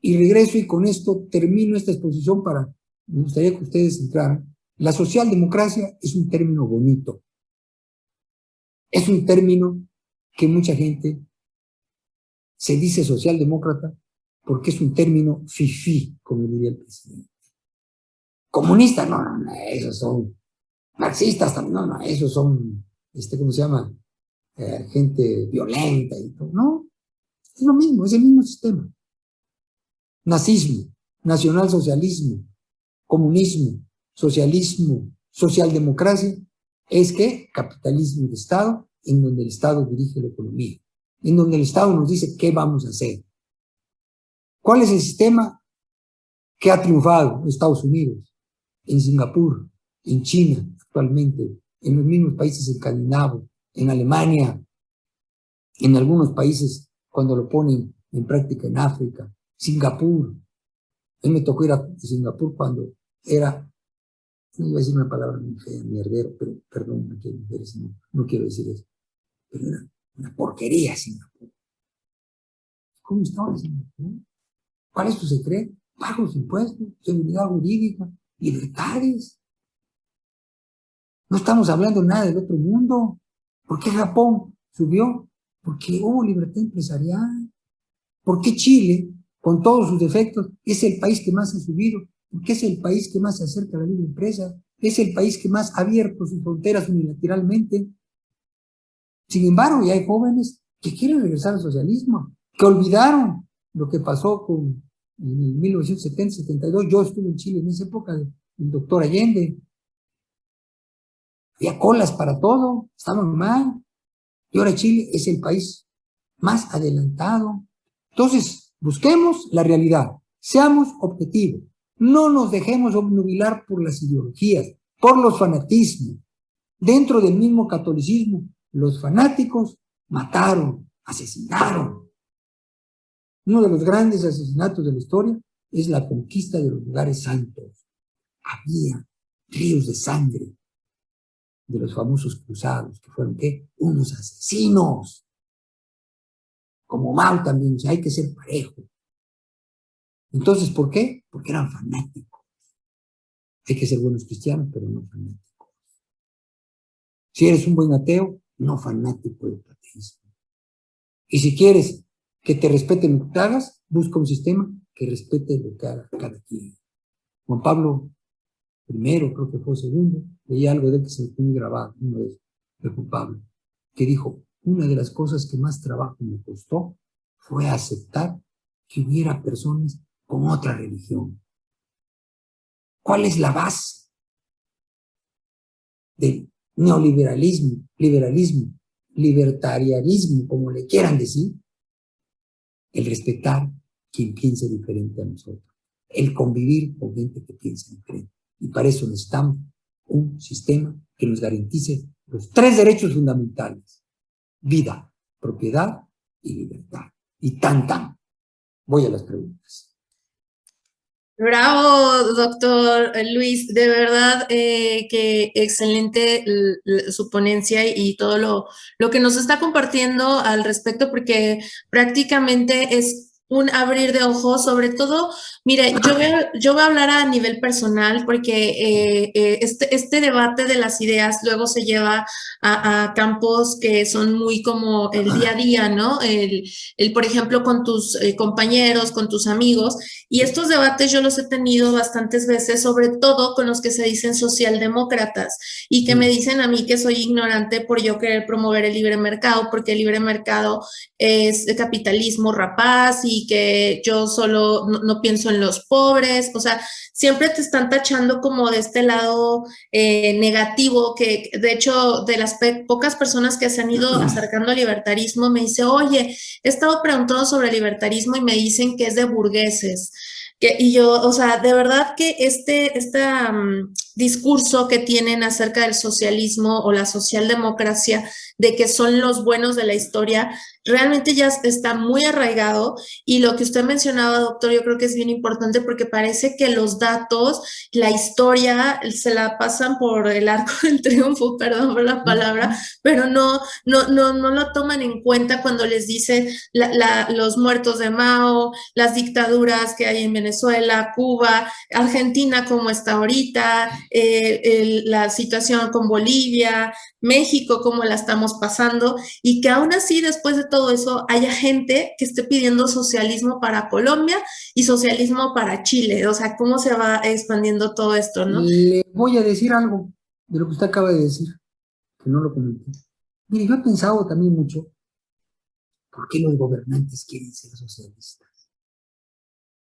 Y regreso y con esto termino esta exposición me gustaría que ustedes entraran. La socialdemocracia es un término bonito. Es un término que mucha gente se dice socialdemócrata porque es un término fifí, como diría el presidente. Comunistas, no, esos son marxistas, no, esos son, ¿cómo se llama? Gente violenta y todo. No, es lo mismo, es el mismo sistema. Nazismo, nacionalsocialismo, comunismo, socialismo, socialdemocracia, es que capitalismo de Estado, en donde el Estado dirige la economía, en donde el Estado nos dice qué vamos a hacer. ¿Cuál es el sistema que ha triunfado en Estados Unidos, en Singapur, en China actualmente, en los mismos países escandinavos, en Alemania, en algunos países cuando lo ponen en práctica en África, Singapur? A mí me tocó ir a Singapur cuando era, no iba a decir una palabra muy fea, mierdero, pero perdón, no quiero decir eso, pero era una porquería Singapur. ¿Cómo estaba Singapur? ¿Cuál es tu secreto? Bajos impuestos, seguridad jurídica, libertades. No estamos hablando nada del otro mundo. ¿Por qué Japón subió? Porque hubo libertad empresarial. ¿Por qué Chile, con todos sus defectos, es el país que más ha subido? Porque es el país que más se acerca a la libre empresa. Es el país que más ha abierto sus fronteras unilateralmente. Sin embargo, ya hay jóvenes que quieren regresar al socialismo, que olvidaron lo que pasó en el 1970-72. Yo estuve en Chile en esa época del doctor Allende. Había colas para todo, estaban mal. Y ahora Chile es el país más adelantado. Entonces, busquemos la realidad, seamos objetivos, no nos dejemos obnubilar por las ideologías, por los fanatismos. Dentro del mismo catolicismo, los fanáticos mataron, asesinaron. Uno de los grandes asesinatos de la historia es la conquista de los lugares santos. Había ríos de sangre de los famosos cruzados, que fueron, ¿qué? Unos asesinos. Como Mao también, o sea, hay que ser parejo. Entonces, ¿por qué? Porque eran fanáticos. Hay que ser buenos cristianos, pero no fanáticos. Si eres un buen ateo, no fanático del ateísmo. Y si quieres que te respeten lo que hagas, busca un sistema que respete lo que haga cada quien. Juan Pablo I, creo que fue segundo, leí algo de él que se me quedó muy grabado, uno de Juan Pablo, que dijo: una de las cosas que más trabajo me costó fue aceptar que hubiera personas con otra religión. ¿Cuál es la base del neoliberalismo, liberalismo, libertarianismo, como le quieran decir? El respetar quien piense diferente a nosotros, el convivir con gente que piensa diferente. Y para eso necesitamos un sistema que nos garantice los 3 derechos fundamentales: vida, propiedad y libertad. Y tan. Voy a las preguntas. Bravo, doctor Luis, de verdad que excelente su ponencia y todo lo que nos está compartiendo al respecto, porque prácticamente es un abrir de ojos. Sobre todo, mire, yo voy a hablar a nivel personal, porque este debate de las ideas luego se lleva a campos que son muy como el día a día, ¿no? Por ejemplo, con tus compañeros, con tus amigos. Y estos debates yo los he tenido bastantes veces, sobre todo con los que se dicen socialdemócratas y que me dicen a mí que soy ignorante por yo querer promover el libre mercado, porque el libre mercado es de capitalismo rapaz y que yo solo no pienso en los pobres. O sea, siempre te están tachando como de este lado negativo, que de hecho de las pocas personas que se han ido acercando al libertarismo me dice: oye, he estado preguntando sobre el libertarismo y me dicen que es de burgueses. Y yo, o sea, de verdad que este discurso que tienen acerca del socialismo o la socialdemocracia, de que son los buenos de la historia, realmente ya está muy arraigado. Y lo que usted mencionaba, doctor, yo creo que es bien importante, porque parece que los datos, la historia, se la pasan por el arco del triunfo, perdón por la palabra, pero no lo toman en cuenta cuando les dicen los muertos de Mao, las dictaduras que hay en Venezuela, Cuba, Argentina como está ahorita, la situación con Bolivia, México, cómo la estamos pasando, y que aún así, después de todo eso, haya gente que esté pidiendo socialismo para Colombia y socialismo para Chile. O sea, cómo se va expandiendo todo esto, ¿no? Le voy a decir algo de lo que usted acaba de decir, que no lo comenté. Mire, yo he pensado también mucho, ¿por qué los gobernantes quieren ser socialistas?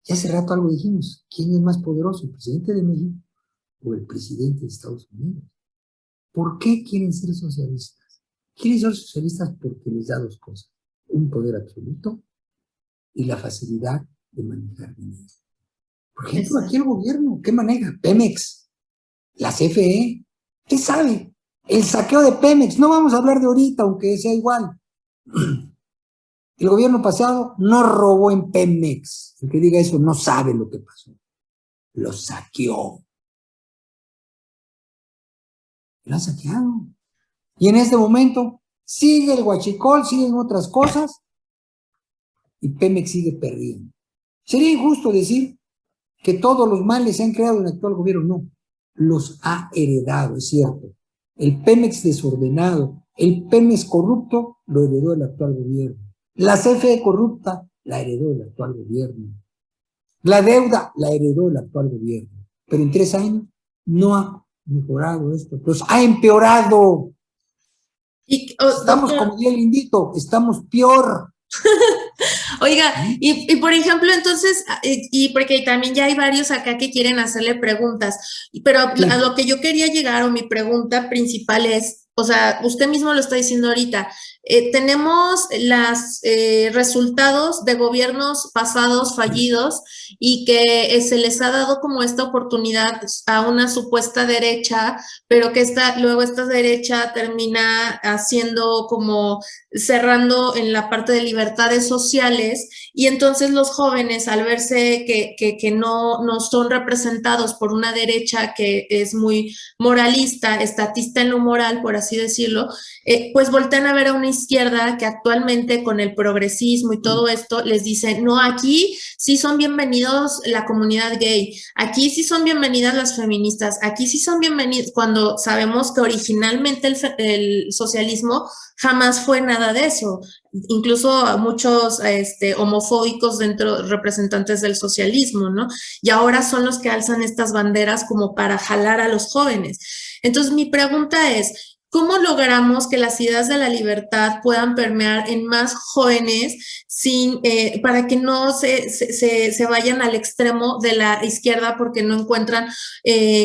Ya hace rato algo dijimos, ¿quién es más poderoso, el presidente de México o el presidente de Estados Unidos? ¿Por qué quieren ser socialistas? Quieren ser socialistas porque les da dos cosas, un poder absoluto y la facilidad de manejar dinero. Por ejemplo, aquí el gobierno, ¿qué maneja? Pemex, la CFE, ¿qué sabe? El saqueo de Pemex, no vamos a hablar de ahorita, aunque sea igual. El gobierno pasado no robó en Pemex. El que diga eso no sabe lo que pasó. Lo saqueó. Lo han saqueado. Y en este momento sigue el huachicol, siguen otras cosas y Pemex sigue perdiendo. Sería injusto decir que todos los males se han creado en el actual gobierno. No, los ha heredado, es cierto. El Pemex desordenado, el Pemex corrupto lo heredó el actual gobierno. La CFE corrupta la heredó el actual gobierno. La deuda la heredó el actual gobierno. Pero en 3 años no ha mejorado esto, los ha empeorado. Estamos, como diría el indito, estamos peor. Oiga, y por ejemplo, entonces, y porque también ya hay varios acá que quieren hacerle preguntas, pero a lo que yo quería llegar, o mi pregunta principal es, o sea, usted mismo lo está diciendo ahorita, tenemos los resultados de gobiernos pasados fallidos y que se les ha dado como esta oportunidad a una supuesta derecha, pero que luego esta derecha termina haciendo como cerrando en la parte de libertades sociales, y entonces los jóvenes, al verse que no son representados por una derecha que es muy moralista, estatista en lo moral, por así decirlo, pues voltean a ver a una izquierda que actualmente con el progresismo y todo esto les dice, no, aquí sí son bienvenidos la comunidad gay, aquí sí son bienvenidas las feministas, aquí sí son bienvenidos, cuando sabemos que originalmente el socialismo jamás fue nada de eso. Incluso muchos homofóbicos representantes del socialismo, ¿no? Y ahora son los que alzan estas banderas como para jalar a los jóvenes. Entonces, mi pregunta es, ¿cómo logramos que las ideas de la libertad puedan permear en más jóvenes para que no se vayan al extremo de la izquierda porque no encuentran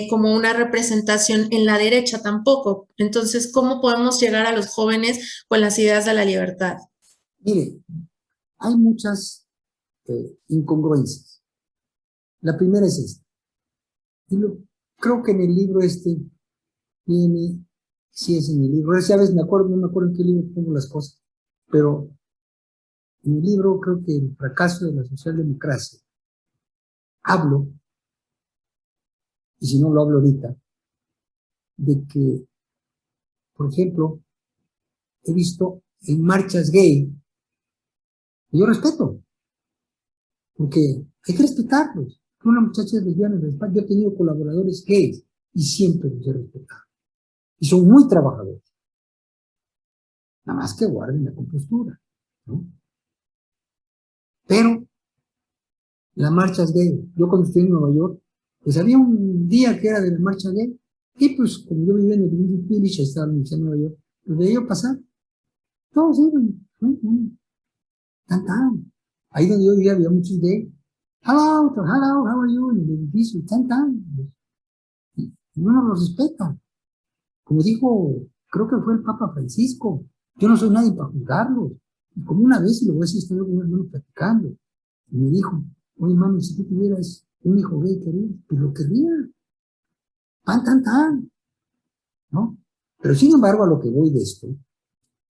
como una representación en la derecha tampoco? Entonces, ¿cómo podemos llegar a los jóvenes con las ideas de la libertad? Mire, hay muchas incongruencias. La primera es esta. Creo que en el libro viene, sí es en el libro, ya ves, no me acuerdo en qué libro pongo las cosas, pero en el libro creo que el fracaso de la socialdemocracia, hablo, y si no lo hablo ahorita, de que, por ejemplo, he visto en marchas gay, y yo respeto, porque hay que respetarlos. Una muchacha lesbiana, yo he tenido colaboradores gays y siempre los he respetado. Y son muy trabajadores. Nada más que guarden la compostura, ¿no? Pero la marcha es gay. Yo cuando estuve en Nueva York, pues había un día que era de la marcha gay, y pues como yo vivía en el Greenwich Village, ahí estaba en Nueva York, los veía pasar. Todos iban, tan. Ahí donde yo vivía había muchos gays. Hello, how are you? En el edificio, tan. Y uno los respeta. Como dijo, creo que fue el Papa Francisco, yo no soy nadie para juzgarlos. Y como una vez, y lo voy a decir, estoy con un hermano platicando, y me dijo, oye, mami, si tú tuvieras un hijo gay, ¿querías? Pues lo querría. Tan, ¿no? Pero sin embargo, a lo que voy de esto,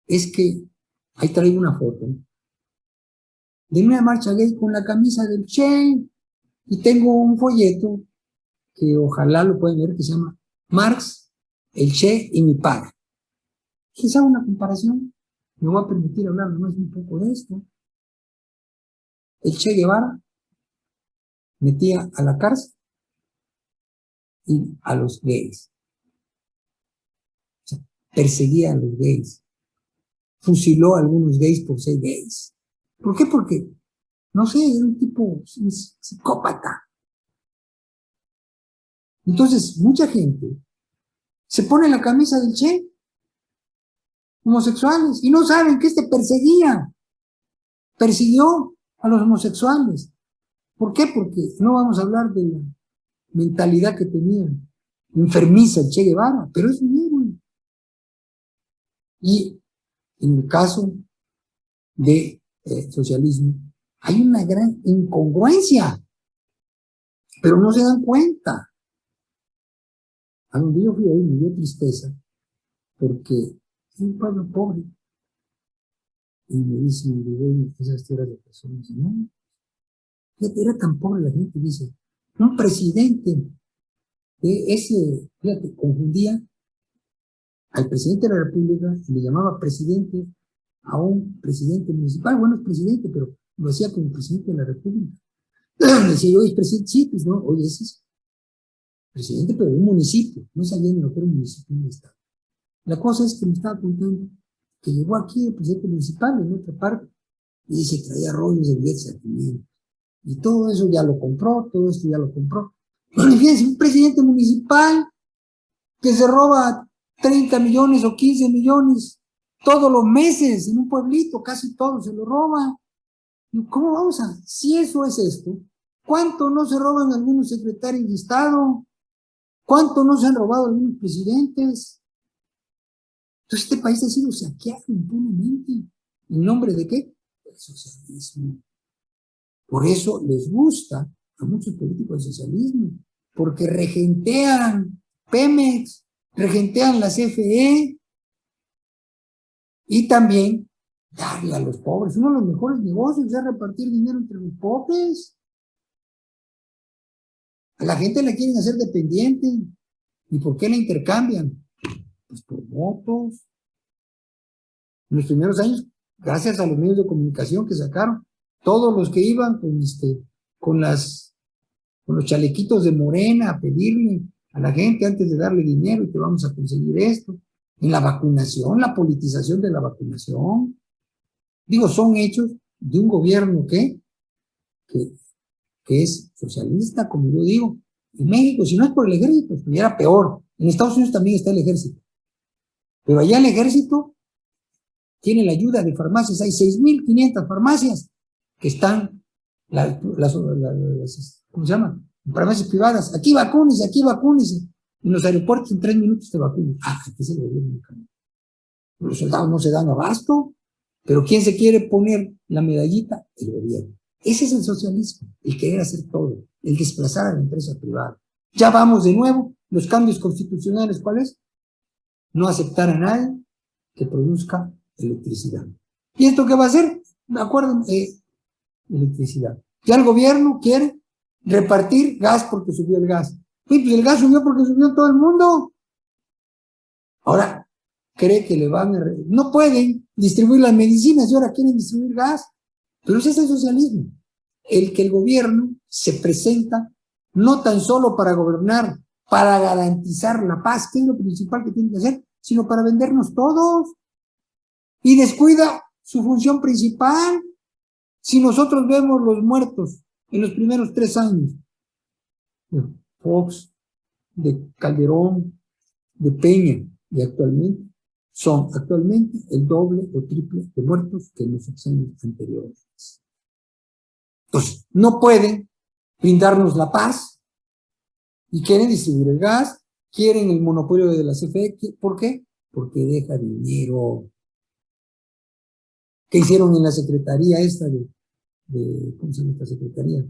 es que ahí traigo una foto de una marcha gay con la camisa del Che, y tengo un folleto que ojalá lo pueden ver, que se llama Marx, el Che y mi padre. Quizá una comparación, me voy a permitir hablar nomás un poco de esto. El Che Guevara metía a la cárcel y a los gays. O sea, perseguía a los gays. Fusiló a algunos gays por ser gays. ¿Por qué? Porque, no sé, era un tipo un psicópata. Entonces, mucha gente se pone la camisa del Che, homosexuales, y no saben que perseguía, persiguió a los homosexuales. ¿Por qué? Porque no vamos a hablar de la mentalidad que tenía enfermiza el Che Guevara, pero es un héroe. Y en el caso de socialismo hay una gran incongruencia, pero no se dan cuenta. A donde yo fui ahí me dio tristeza, porque es un pueblo pobre. Y me dicen, esas tierras de personas, no, fíjate, era tan pobre la gente, dice, un presidente fíjate, confundía al presidente de la República y le llamaba presidente a un presidente municipal. Bueno, es presidente, pero lo hacía como presidente de la República. Decía yo, ¿es presidente? Sí, pues no, oye, ese es presidente, pero de un municipio. No sabía ni lo que era un municipio ni un estado. La cosa es que me estaba contando que llegó aquí el presidente municipal en otra parte y dice, traía rollos de billetes de 500. Y todo eso ya lo compró, todo esto ya lo compró. Pero fíjense, un presidente municipal que se roba 30 millones o 15 millones todos los meses en un pueblito, casi todo se lo roba. ¿Cómo vamos a? Si eso es esto, ¿cuánto no se roban algunos secretarios de Estado? ¿Cuánto no se han robado algunos presidentes? Entonces este país ha sido saqueado impunemente. ¿En nombre de qué? El socialismo. Por eso les gusta a muchos políticos el socialismo, porque regentean Pemex, regentean la CFE y también darle a los pobres. Uno de los mejores negocios es repartir dinero entre los pobres. A la gente la quieren hacer dependiente. ¿Y por qué la intercambian? Pues por votos. En los primeros años, gracias a los medios de comunicación que sacaron, todos los que iban con los chalequitos de Morena a pedirle a la gente antes de darle dinero y te vamos a conseguir esto. En la vacunación, la politización de la vacunación. Digo, son hechos de un gobierno que es socialista, como yo digo. En México, si no es por el ejército, estuviera peor. En Estados Unidos también está el ejército. Pero allá el ejército tiene la ayuda de farmacias. Hay 6.500 farmacias que están, ¿cómo se llama? Farmacias privadas. Aquí vacúnese, aquí vacúnese. En los aeropuertos en 3 minutos te vacunan. Aquí se lo dio. Los soldados no se dan abasto. Pero ¿quién se quiere poner la medallita? El gobierno. Ese es el socialismo, el querer hacer todo, el desplazar a la empresa privada. Ya vamos de nuevo, los cambios constitucionales, ¿cuál es? No aceptar a nadie que produzca electricidad. ¿Y esto qué va a hacer? Me acuerdo, electricidad. Ya el gobierno quiere repartir gas porque subió el gas. Sí, pues el gas subió porque subió todo el mundo. Ahora, cree que le van a... No pueden distribuir las medicinas y ahora quieren distribuir gas. Pero ese es el socialismo. El que el gobierno se presenta no tan solo para gobernar, para garantizar la paz, que es lo principal que tiene que hacer, sino para vendernos todos. Y descuida su función principal. Si nosotros vemos los muertos en los primeros 3 años, de Fox, de Calderón, de Peña, y son actualmente el doble o triple de muertos que en los sexenios anteriores. Entonces, no pueden brindarnos la paz y quieren distribuir el gas, quieren el monopolio de la CFE. ¿Por qué? Porque deja dinero. ¿Qué hicieron en la secretaría esta ¿cómo se llama esta secretaría?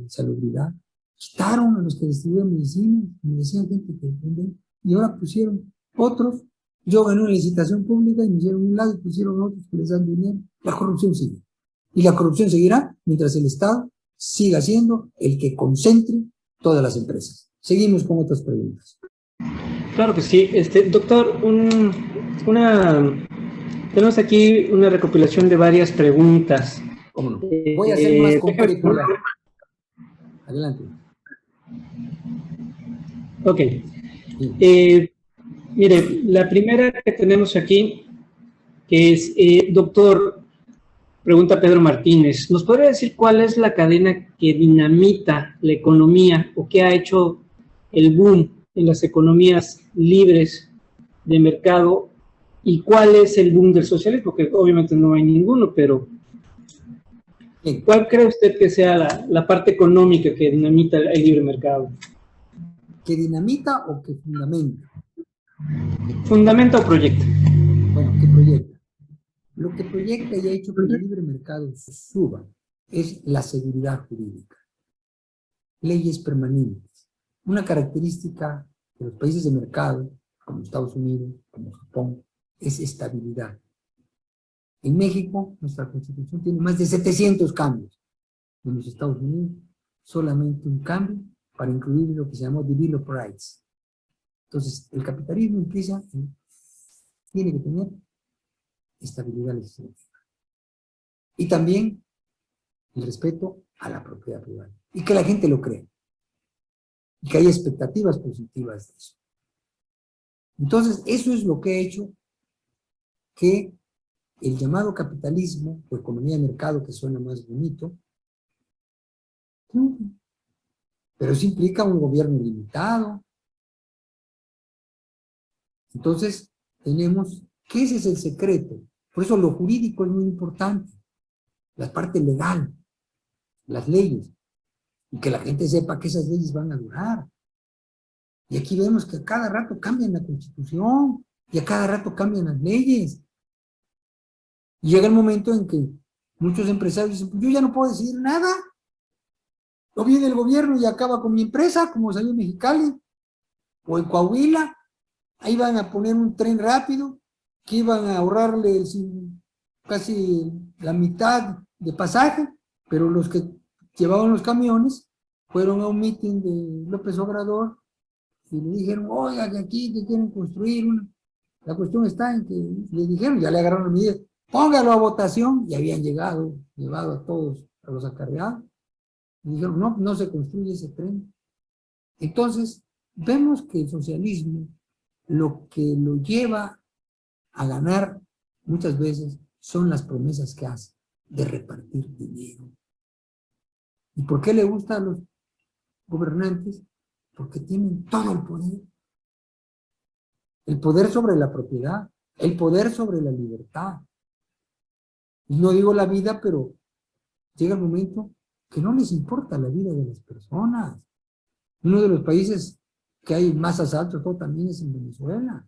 Salubridad. Quitaron a los que distribuían medicinas, me decían gente que venden, y ahora pusieron otros. Yo gané una licitación pública y me hicieron un lado y pusieron otros que les dan dinero. La corrupción sigue. Y la corrupción seguirá mientras el Estado siga siendo el que concentre todas las empresas. Seguimos con otras preguntas. Claro que sí. Doctor, tenemos aquí una recopilación de varias preguntas. ¿Cómo no? Voy a hacer más completo. Adelante. Ok. Mire, la primera que tenemos aquí, que es, doctor, pregunta Pedro Martínez, ¿nos podría decir cuál es la cadena que dinamita la economía o que ha hecho el boom en las economías libres de mercado y cuál es el boom del socialismo? Porque obviamente no hay ninguno, pero ¿cuál cree usted que sea la parte económica que dinamita el libre mercado? ¿Que dinamita o que fundamenta? ¿Fundamenta o proyecta? Bueno, que proyecta. Lo que proyecta y ha hecho que el libre mercado suba es la seguridad jurídica. Leyes permanentes. Una característica de los países de mercado, como Estados Unidos, como Japón, es estabilidad. En México, nuestra Constitución tiene más de 700 cambios. En los Estados Unidos, solamente un cambio para incluir lo que se llamó the Bill of Rights. Entonces, el capitalismo tiene que tener estabilidad legislativa. Y también el respeto a la propiedad privada. Y que la gente lo crea. Y que haya expectativas positivas de eso. Entonces, eso es lo que ha hecho que el llamado capitalismo, o economía de mercado, que suena más bonito, pero eso implica un gobierno limitado. Entonces, tenemos que ese es el secreto. Por eso lo jurídico es muy importante. La parte legal, las leyes. Y que la gente sepa que esas leyes van a durar. Y aquí vemos que a cada rato cambian la Constitución. Y a cada rato cambian las leyes. Y llega el momento en que muchos empresarios dicen, pues yo ya no puedo decidir nada. O viene el gobierno y acaba con mi empresa, como salió en Mexicali, o en Coahuila. Ahí van a poner un tren rápido, que iban a ahorrarle casi la mitad de pasaje, pero los que llevaban los camiones fueron a un meeting de López Obrador y le dijeron, oiga, que aquí que quieren construir una. La cuestión está en que le dijeron, ya le agarraron la medida, póngalo a votación, y habían llevado a todos a los acarreados, y dijeron, no, no se construye ese tren. Entonces, vemos que el socialismo lo que lo lleva a ganar muchas veces son las promesas que hace de repartir dinero. ¿Y por qué le gusta a los gobernantes? Porque tienen todo el poder. El poder sobre la propiedad, el poder sobre la libertad. Y no digo la vida, pero llega el momento que no les importa la vida de las personas. Uno de los países que hay más asaltos todo también es en Venezuela.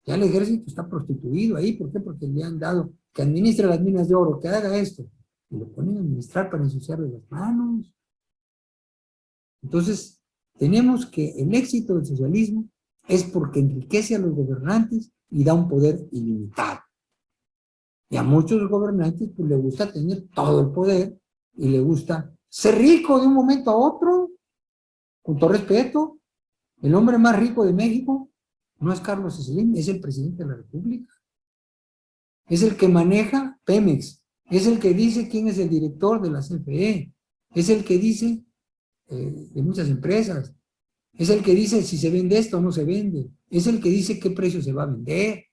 Ya el ejército está prostituido ahí. ¿Por qué? Porque le han dado que administre las minas de oro, que haga esto. Y lo ponen a administrar para ensuciarle las manos. Entonces, tenemos que el éxito del socialismo es porque enriquece a los gobernantes y da un poder ilimitado. Y a muchos gobernantes pues, les gusta tener todo el poder y les gusta ser rico de un momento a otro. Con todo respeto, el hombre más rico de México no es Carlos Slim, es el presidente de la República. Es el que maneja Pemex. Es el que dice quién es el director de la CFE. Es el que dice de muchas empresas. Es el que dice si se vende esto o no se vende. Es el que dice qué precio se va a vender.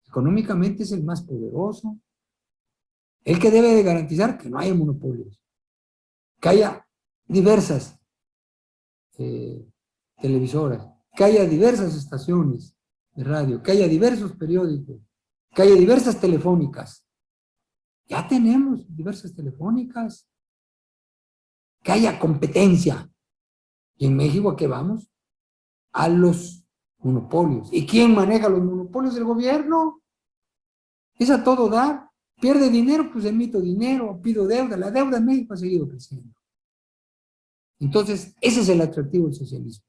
Económicamente es el más poderoso. El que debe de garantizar que no haya monopolios. Que haya diversas televisoras. Que haya diversas estaciones de radio. Que haya diversos periódicos. Que haya diversas telefónicas. Ya tenemos diversas telefónicas. Que haya competencia. ¿Y en México a qué vamos? A los monopolios. ¿Y quién maneja los monopolios? El gobierno. Es a todo dar. Pierde dinero, pues emito dinero, pido deuda. La deuda en México ha seguido creciendo. Entonces, ese es el atractivo del socialismo.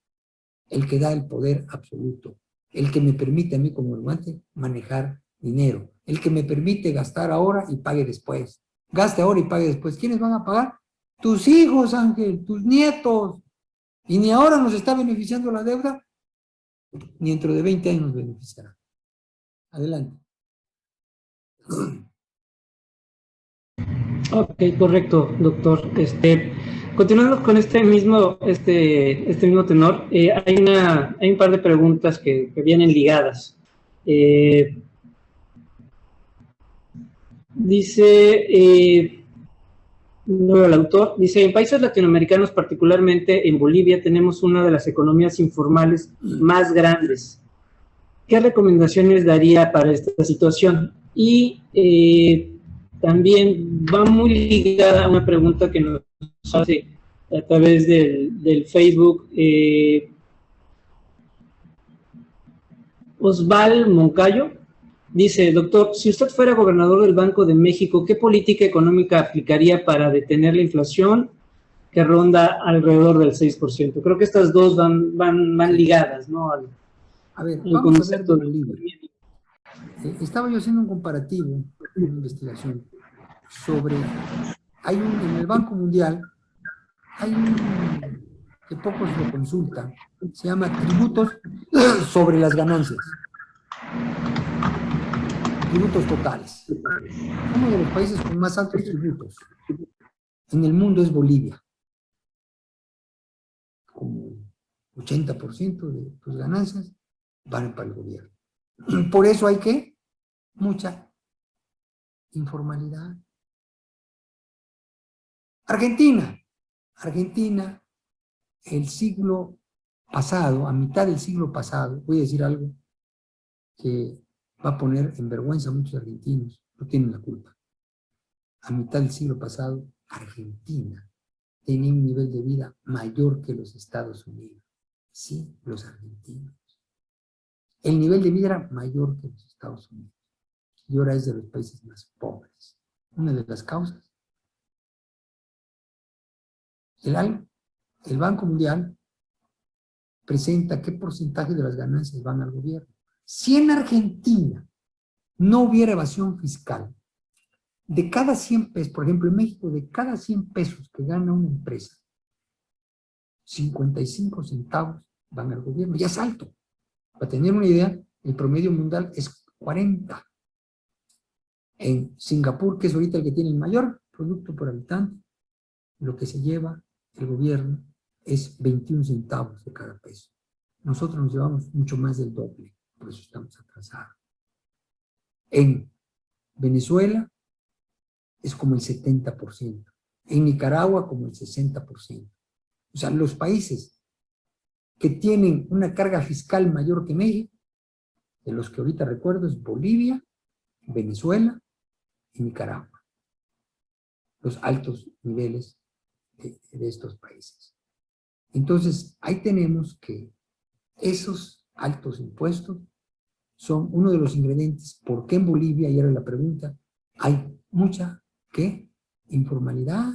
El que da el poder absoluto. El que me permite a mí como gobernante manejar dinero. El que me permite gastar ahora y pague después. Gaste ahora y pague después. ¿Quiénes van a pagar? Tus hijos, Ángel, tus nietos. Y ni ahora nos está beneficiando la deuda, ni dentro de 20 años nos beneficiará. Adelante. Ok, correcto, doctor. Continuando con este mismo tenor, hay un par de preguntas que vienen ligadas. No, el autor dice, en países latinoamericanos, particularmente en Bolivia, tenemos una de las economías informales más grandes. ¿Qué recomendaciones daría para esta situación? Y también va muy ligada a una pregunta que nos hace a través del Facebook Osval Moncayo. Dice, doctor, si usted fuera gobernador del Banco de México, ¿qué política económica aplicaría para detener la inflación que ronda alrededor del 6%? Creo que estas dos van ligadas, ¿no? A ver, vamos a hablar de Bolivia. Estaba yo haciendo un comparativo, una investigación, sobre, en el Banco Mundial, hay un que pocos lo consultan, se llama tributos sobre las ganancias. Tributos totales. Uno de los países con más altos tributos en el mundo es Bolivia. Como 80% de tus ganancias van para el gobierno. Por eso hay que mucha informalidad. Argentina, el siglo pasado, a mitad del siglo pasado, voy a decir algo que va a poner en vergüenza a muchos argentinos, no tienen la culpa. A mitad del siglo pasado, Argentina tenía un nivel de vida mayor que los Estados Unidos. Sí, los argentinos. El nivel de vida era mayor que los Estados Unidos. Y ahora es de los países más pobres. Una de las causas. El Banco Mundial presenta qué porcentaje de las ganancias van al gobierno. Si en Argentina no hubiera evasión fiscal, de cada 100 pesos, por ejemplo en México, de cada 100 pesos que gana una empresa, 55 centavos van al gobierno. Ya es alto. Para tener una idea, el promedio mundial es 40. En Singapur, que es ahorita el que tiene el mayor producto por habitante, lo que se lleva el gobierno es 21 centavos de cada peso. Nosotros nos llevamos mucho más del doble, por eso estamos atrasados. En Venezuela es como el 70%, en Nicaragua como el 60%. O sea, los países que tienen una carga fiscal mayor que México, de los que ahorita recuerdo es Bolivia, Venezuela y Nicaragua. Los altos niveles de estos países. Entonces, ahí tenemos que esos altos impuestos son uno de los ingredientes. ¿Por qué en Bolivia? Y era la pregunta. Hay mucha, ¿qué? Informalidad.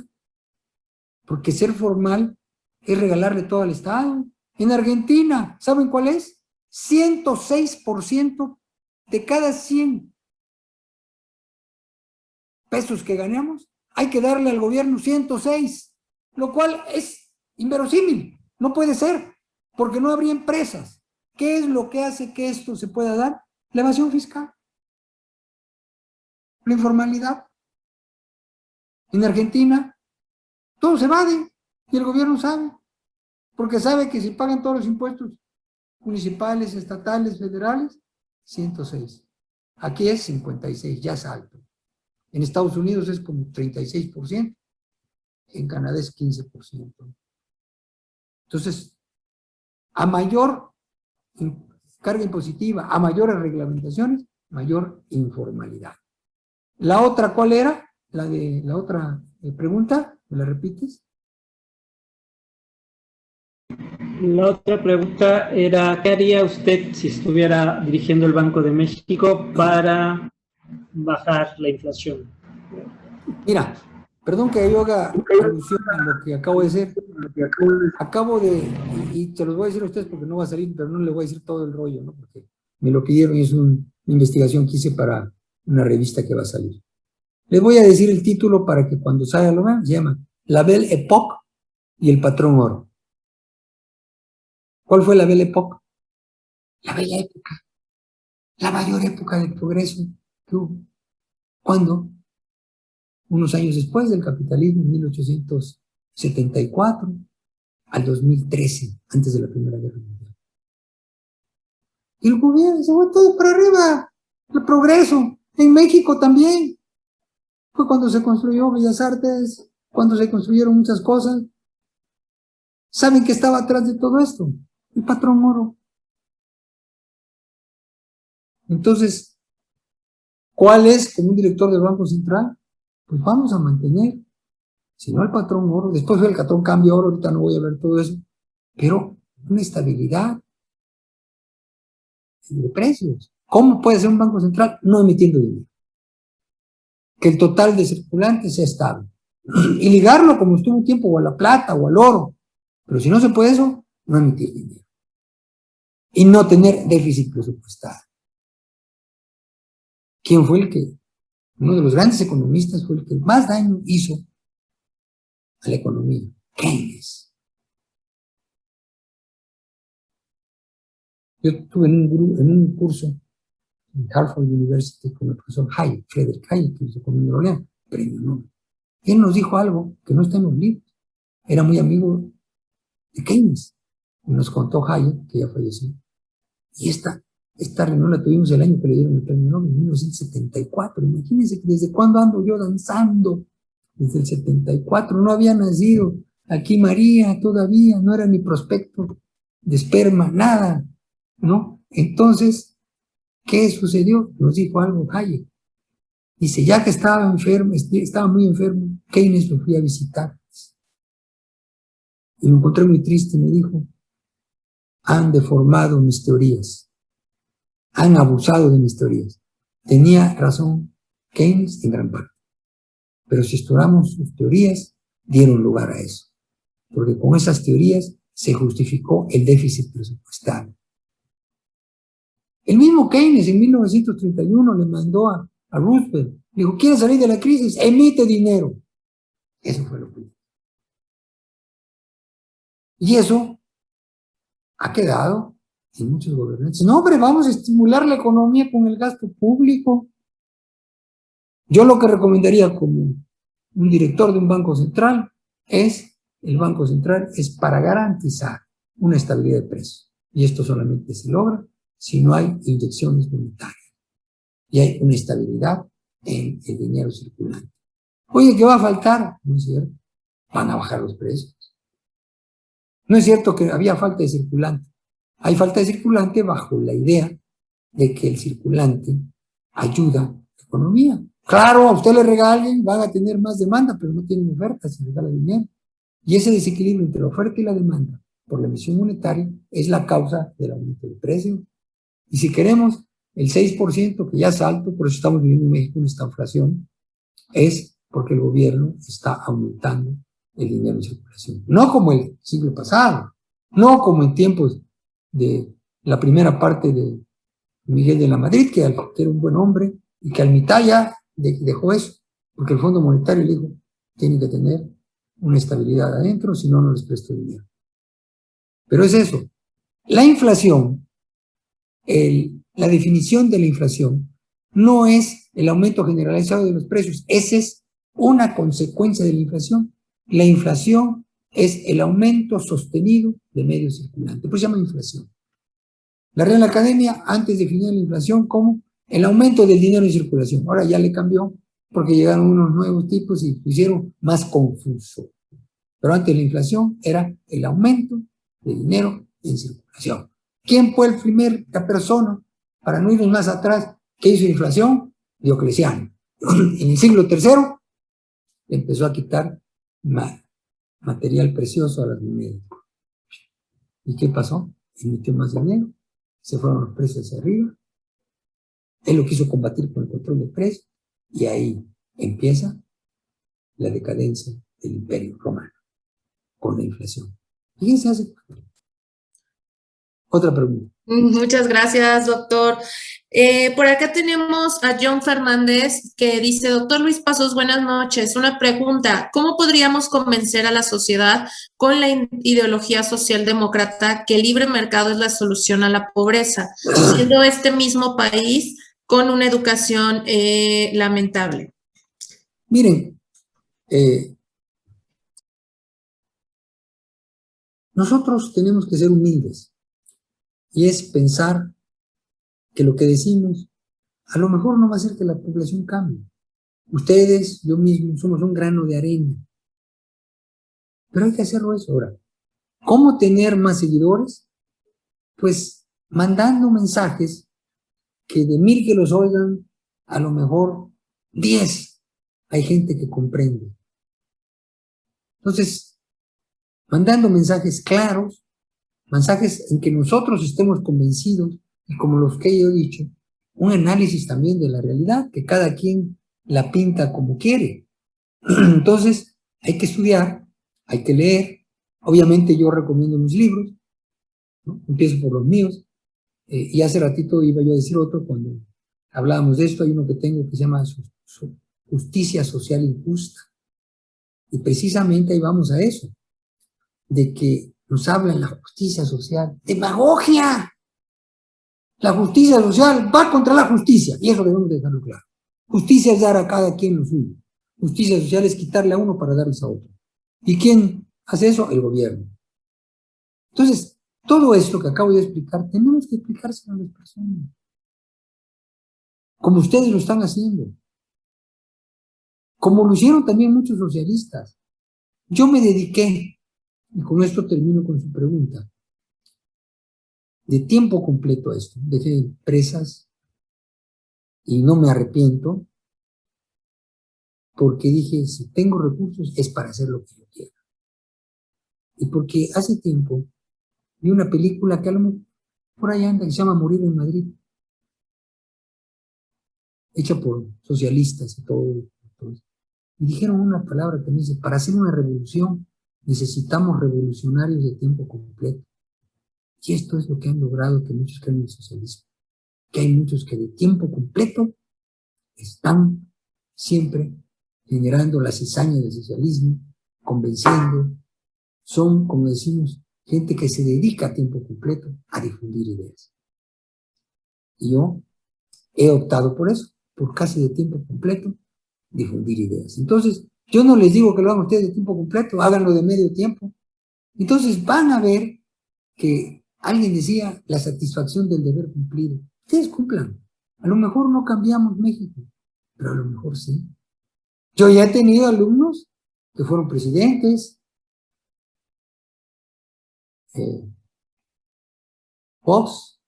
Porque ser formal es regalarle todo al Estado. En Argentina, ¿saben cuál es? 106% de cada 100 pesos que ganamos, hay que darle al gobierno 106, lo cual es inverosímil. No puede ser, porque no habría empresas. ¿Qué es lo que hace que esto se pueda dar? La evasión fiscal. La informalidad. En Argentina, todo se evade y el gobierno sabe, porque sabe que si pagan todos los impuestos municipales, estatales, federales, 106. Aquí es 56, ya es alto. En Estados Unidos es como 36%, en Canadá es 15%. Entonces, a mayor carga impositiva, a mayores reglamentaciones, mayor informalidad. La otra, ¿cuál era? La otra pregunta, ¿me la repites? La otra pregunta era, ¿qué haría usted si estuviera dirigiendo el Banco de México para bajar la inflación? Mira, perdón que yo haga alusión a lo que acabo de decir. Acabo de, y te los voy a decir a ustedes porque no va a salir, pero no les voy a decir todo el rollo, ¿no? Porque me lo pidieron y es una investigación que hice para una revista que va a salir. Les voy a decir el título para que cuando salga lo vean. Se llama La Belle Époque y el Patrón Oro. ¿Cuál fue la Belle Époque? La bella época. La mayor época del progreso que hubo. ¿Cuándo? unos años después del capitalismo, en 1874 al 2013, antes de la Primera Guerra Mundial. Y el gobierno se fue todo para arriba, el progreso. En México también. Fue cuando se construyó Bellas Artes, cuando se construyeron muchas cosas. ¿Saben qué estaba atrás de todo esto? El patrón Moro. Entonces, ¿cuál es, como un director del Banco Central? Pues vamos a mantener, si no el patrón Moro, después fue el patrón Cambio Oro, ahorita no voy a ver todo eso, pero una estabilidad de precios. ¿Cómo puede ser un Banco Central? No emitiendo dinero. Que el total de circulante sea estable. Y ligarlo como estuvo un tiempo, o a la plata, o al oro. Pero si no se puede eso, no emitir dinero. Y no tener déficit presupuestal. ¿Quién fue el que, uno de los grandes economistas, fue el que más daño hizo a la economía? Keynes. Yo estuve en un curso en Harvard University con el profesor Hayek, Friedrich Hayek, que hizo con Nueva Orleans, premio Nobel. Y él nos dijo algo que no está en los libros. Era muy amigo de Keynes. Y nos contó Hayek, que ya falleció. Y esta reunión la tuvimos el año que le dieron el premio Nobel, en 1974. Imagínense que desde cuándo ando yo danzando. Desde el 74. No había nacido aquí María todavía, no era ni prospecto de esperma, nada, ¿no? Entonces, ¿qué sucedió? Nos dijo algo Hayek. Dice, ya que estaba enfermo, estaba muy enfermo, Keynes lo fui a visitar. Y lo encontré muy triste, me dijo, han deformado mis teorías, han abusado de mis teorías. Tenía razón Keynes en gran parte, pero si estudiamos sus teorías, dieron lugar a eso, porque con esas teorías se justificó el déficit presupuestal. El mismo Keynes en 1931 le mandó a Roosevelt, le dijo, ¿quieres salir de la crisis? Emite dinero. Eso fue lo que hizo. Y eso ha quedado en muchos gobernantes. No, hombre, vamos a estimular la economía con el gasto público. Yo lo que recomendaría como un director de un banco central el Banco Central es para garantizar una estabilidad de precios. Y esto solamente se logra si no hay inyecciones monetarias y hay una estabilidad en el dinero circulante. Oye, ¿qué va a faltar? No es cierto. Van a bajar los precios. No es cierto que había falta de circulante. Hay falta de circulante bajo la idea de que el circulante ayuda a la economía. Claro, a usted le regalen, van a tener más demanda, pero no tienen oferta, se regala dinero. Y ese desequilibrio entre la oferta y la demanda por la emisión monetaria es la causa del aumento del precio. Y si queremos el 6%, que ya es alto, por eso estamos viviendo en México esta inflación, es porque el gobierno está aumentando el dinero en circulación. No como el siglo pasado, no como en tiempos de la primera parte de Miguel de la Madrid, que era un buen hombre, y que al mitad ya dejó eso, porque el Fondo Monetario le dijo, tienen que tener una estabilidad adentro, si no, no les presto dinero. Pero es eso. La inflación, la definición de la inflación, no es el aumento generalizado de los precios, esa es una consecuencia de la inflación. La inflación es el aumento sostenido de medio circulante, pues se llama inflación. La Real Academia antes definía la inflación como el aumento del dinero en circulación. Ahora ya le cambió porque llegaron unos nuevos tipos y lo hicieron más confuso. Pero antes la inflación era el aumento de dinero en circulación. ¿Quién fue la primera persona, para no irnos más atrás, que hizo inflación? Diocleciano. En el siglo III empezó a quitar material precioso a las monedas. ¿Y qué pasó? Emitió más dinero, se fueron los precios hacia arriba. Él lo quiso combatir con el control de precios y ahí empieza la decadencia del Imperio Romano con la inflación. Fíjense, hace otra pregunta. Muchas gracias, doctor. Por acá tenemos a John Fernández que dice, doctor Luis Pasos, buenas noches. Una pregunta, ¿cómo podríamos convencer a la sociedad con la ideología socialdemócrata que el libre mercado es la solución a la pobreza, siendo este mismo país con una educación lamentable? Miren, Nosotros tenemos que ser humildes y es pensar que lo que decimos a lo mejor no va a hacer que la población cambie. Ustedes, yo mismo, somos un grano de arena. Pero hay que hacerlo eso ahora. ¿Cómo tener más seguidores? Pues mandando mensajes que de 1000 que los oigan, a lo mejor 10 hay gente que comprende. Entonces, mandando mensajes claros, mensajes en que nosotros estemos convencidos, y como los que yo he dicho, un análisis también de la realidad, que cada quien la pinta como quiere. Entonces, hay que estudiar, hay que leer. Obviamente yo recomiendo mis libros, ¿no? Empiezo por los míos, y hace ratito iba yo a decir otro cuando hablábamos de esto. Hay uno que tengo que se llama Justicia Social Injusta, y precisamente ahí vamos a eso, de que nos hablan la justicia social. ¡Demagogia! La justicia social va contra la justicia, y eso debemos dejarlo claro. Justicia es dar a cada quien lo suyo. Justicia social es quitarle a uno para darles a otro. ¿Y quién hace eso? El gobierno. Entonces, todo esto que acabo de explicar, tenemos que explicárselo a las personas, como ustedes lo están haciendo, como lo hicieron también muchos socialistas. Yo me dediqué, y con esto termino con su pregunta, de tiempo completo a esto. Dejé empresas y no me arrepiento, porque dije, si tengo recursos es para hacer lo que yo quiera. Y porque hace tiempo vi una película que a lo mejor por ahí anda, que se llama Morir en Madrid, hecha por socialistas y todo. Y dijeron una palabra que me dice, para hacer una revolución necesitamos revolucionarios de tiempo completo. Y esto es lo que han logrado que muchos creen en el socialismo, que hay muchos que de tiempo completo están siempre generando la cizaña del socialismo, convenciendo. Son, como decimos, gente que se dedica a tiempo completo a difundir ideas. Y yo he optado por eso, por casi de tiempo completo, difundir ideas. Entonces, yo no les digo que lo hagan ustedes de tiempo completo, háganlo de medio tiempo. Entonces van a ver que alguien decía la satisfacción del deber cumplido. Ustedes cumplan. A lo mejor no cambiamos México, pero a lo mejor sí. Yo ya he tenido alumnos que fueron presidentes. Fox,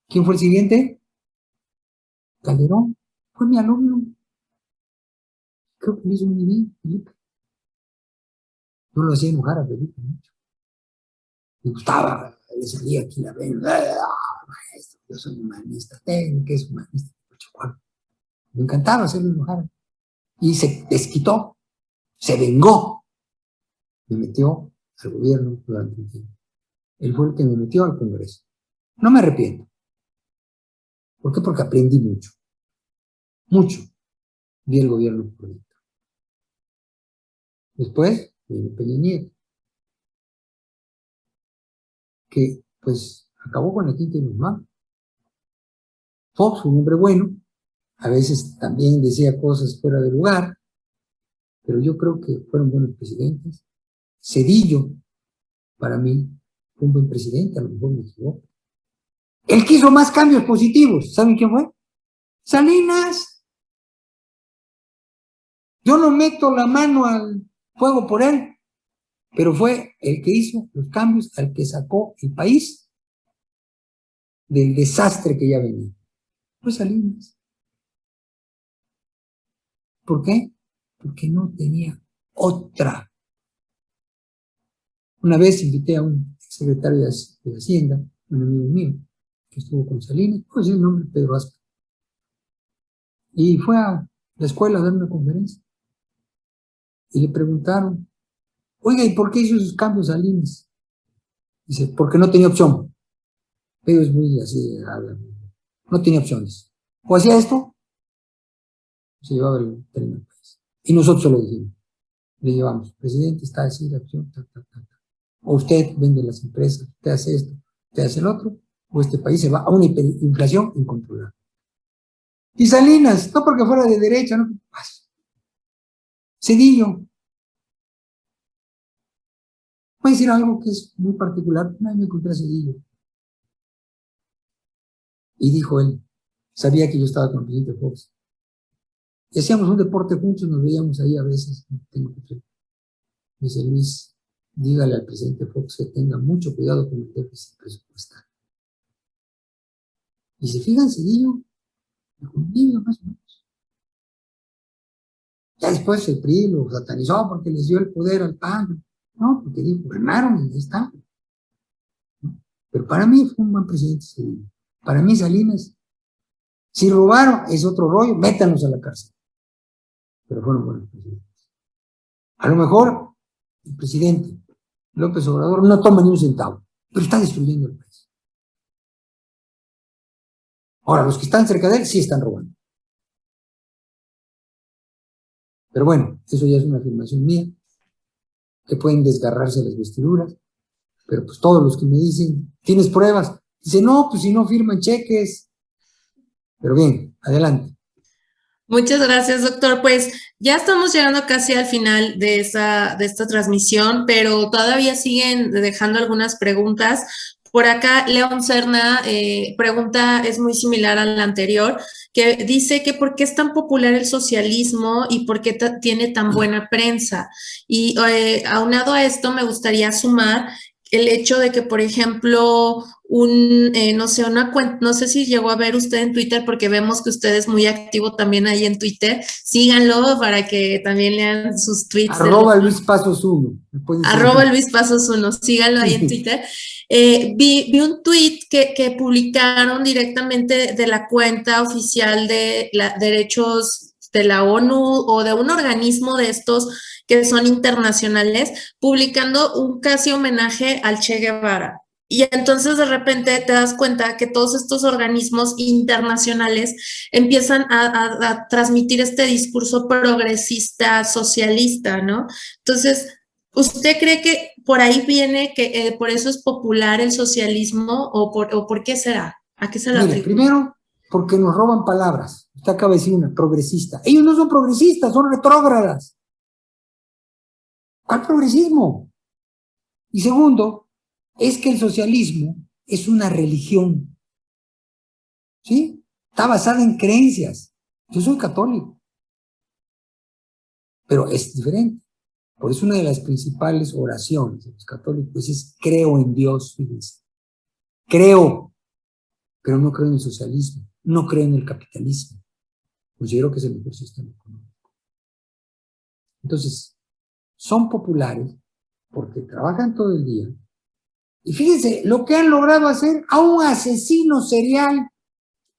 ¿quién fue el siguiente? Calderón, fue mi alumno. Creo que lo hizo muy bien, Felipe. No lo hacía enojar a Felipe mucho. Me gustaba, le salía aquí la vena. Maestro, yo soy humanista, técnico, es humanista. Me encantaba hacerlo enojar. Y se desquitó, se vengó. Me metió al gobierno durante un tiempo. Él fue el que me metió al Congreso. No me arrepiento. ¿Por qué? Porque aprendí mucho. Mucho. Vi el gobierno por dentro. Después, vino Peña Nieto, que pues acabó con la quinta y Guzmán. Fox fue un hombre bueno, a veces también decía cosas fuera de lugar, pero yo creo que fueron buenos presidentes. Zedillo, para mí, fue un buen presidente, a lo mejor me equivoco. Él quiso más cambios positivos. ¿Saben quién fue? Salinas. Yo no meto la mano al fuego por él, pero fue el que hizo los cambios, al que sacó el país del desastre que ya venía. Fue Salinas. ¿Por qué? Porque no tenía otra. Una vez invité a un secretario de Hacienda, un amigo mío, que estuvo con Salinas, pues el nombre Pedro Aspe, y fue a la escuela a dar una conferencia, y le preguntaron, oiga, ¿y por qué hizo esos cambios Salinas? Dice, porque no tenía opción. Pedro es muy así, no tenía opciones. O hacía esto, se llevaba el tren al país. Y nosotros se lo dijimos. Le llevamos, presidente, está así la opción, o usted vende las empresas, usted hace esto, usted hace el otro, o este país se va a una inflación incontrolable. Y Salinas, no porque fuera de derecha, no, Zedillo, Voy a decir algo que es muy particular. Una vez me encontré a Cedillo y dijo él, sabía que yo estaba con el presidente Fox. Y hacíamos un deporte juntos, nos veíamos ahí a veces. Me dice, Luis, dígale al presidente Fox que tenga mucho cuidado con el déficit presupuestal. Y se fijan, Cedillo, conmigo más o menos. Ya después el PRI lo satanizó porque les dio el poder al PAN. No, porque dijo, ganaron y ahí está. ¿No? Pero para mí fue un buen presidente Cedillo. Para mí Salinas, si robaron es otro rollo, métanlos a la cárcel. Pero fueron buenos presidentes. A lo mejor el presidente López Obrador no toma ni un centavo, pero está destruyendo el país. Ahora, los que están cerca de él sí están robando. Pero bueno, eso ya es una afirmación mía, que pueden desgarrarse las vestiduras, pero pues todos los que me dicen, ¿tienes pruebas? Dicen, no, pues si no firman cheques. Pero bien, adelante. Muchas gracias, doctor. Pues ya estamos llegando casi al final de esta transmisión, pero todavía siguen dejando algunas preguntas. Por acá, León Serna pregunta, es muy similar a la anterior, que dice que por qué es tan popular el socialismo y por qué tiene tan buena prensa. Y aunado a esto, me gustaría sumar el hecho de que, por ejemplo, no sé, una cuenta, no sé si llegó a ver usted en Twitter, porque vemos que usted es muy activo también ahí en Twitter. Síganlo para que también lean sus tweets. Arroba Luis Pasos 1. Arroba Luis Pasos 1, síganlo ahí en Twitter. Vi un tweet que publicaron directamente de la cuenta oficial de derechos de la ONU o de un organismo de estos que son internacionales, publicando un casi homenaje al Che Guevara. Y entonces de repente te das cuenta que todos estos organismos internacionales empiezan a transmitir este discurso progresista, socialista, ¿no? Entonces, ¿usted cree que por ahí viene que por eso es popular el socialismo o por qué será? ¿A qué se lo atribuye? Primero, porque nos roban palabras. Usted acaba de decir una, progresista. Ellos no son progresistas, son retrógradas. ¿Cuál progresismo? Y segundo, es que el socialismo es una religión. ¿Sí? Está basada en creencias. Yo soy católico. Pero es diferente. Por eso una de las principales oraciones de los católicos es creo en Dios, fíjense. Creo, pero no creo en el socialismo, no creo en el capitalismo. Considero que es el mejor sistema económico. Entonces, son populares porque trabajan todo el día. Y fíjense lo que han logrado hacer a un asesino serial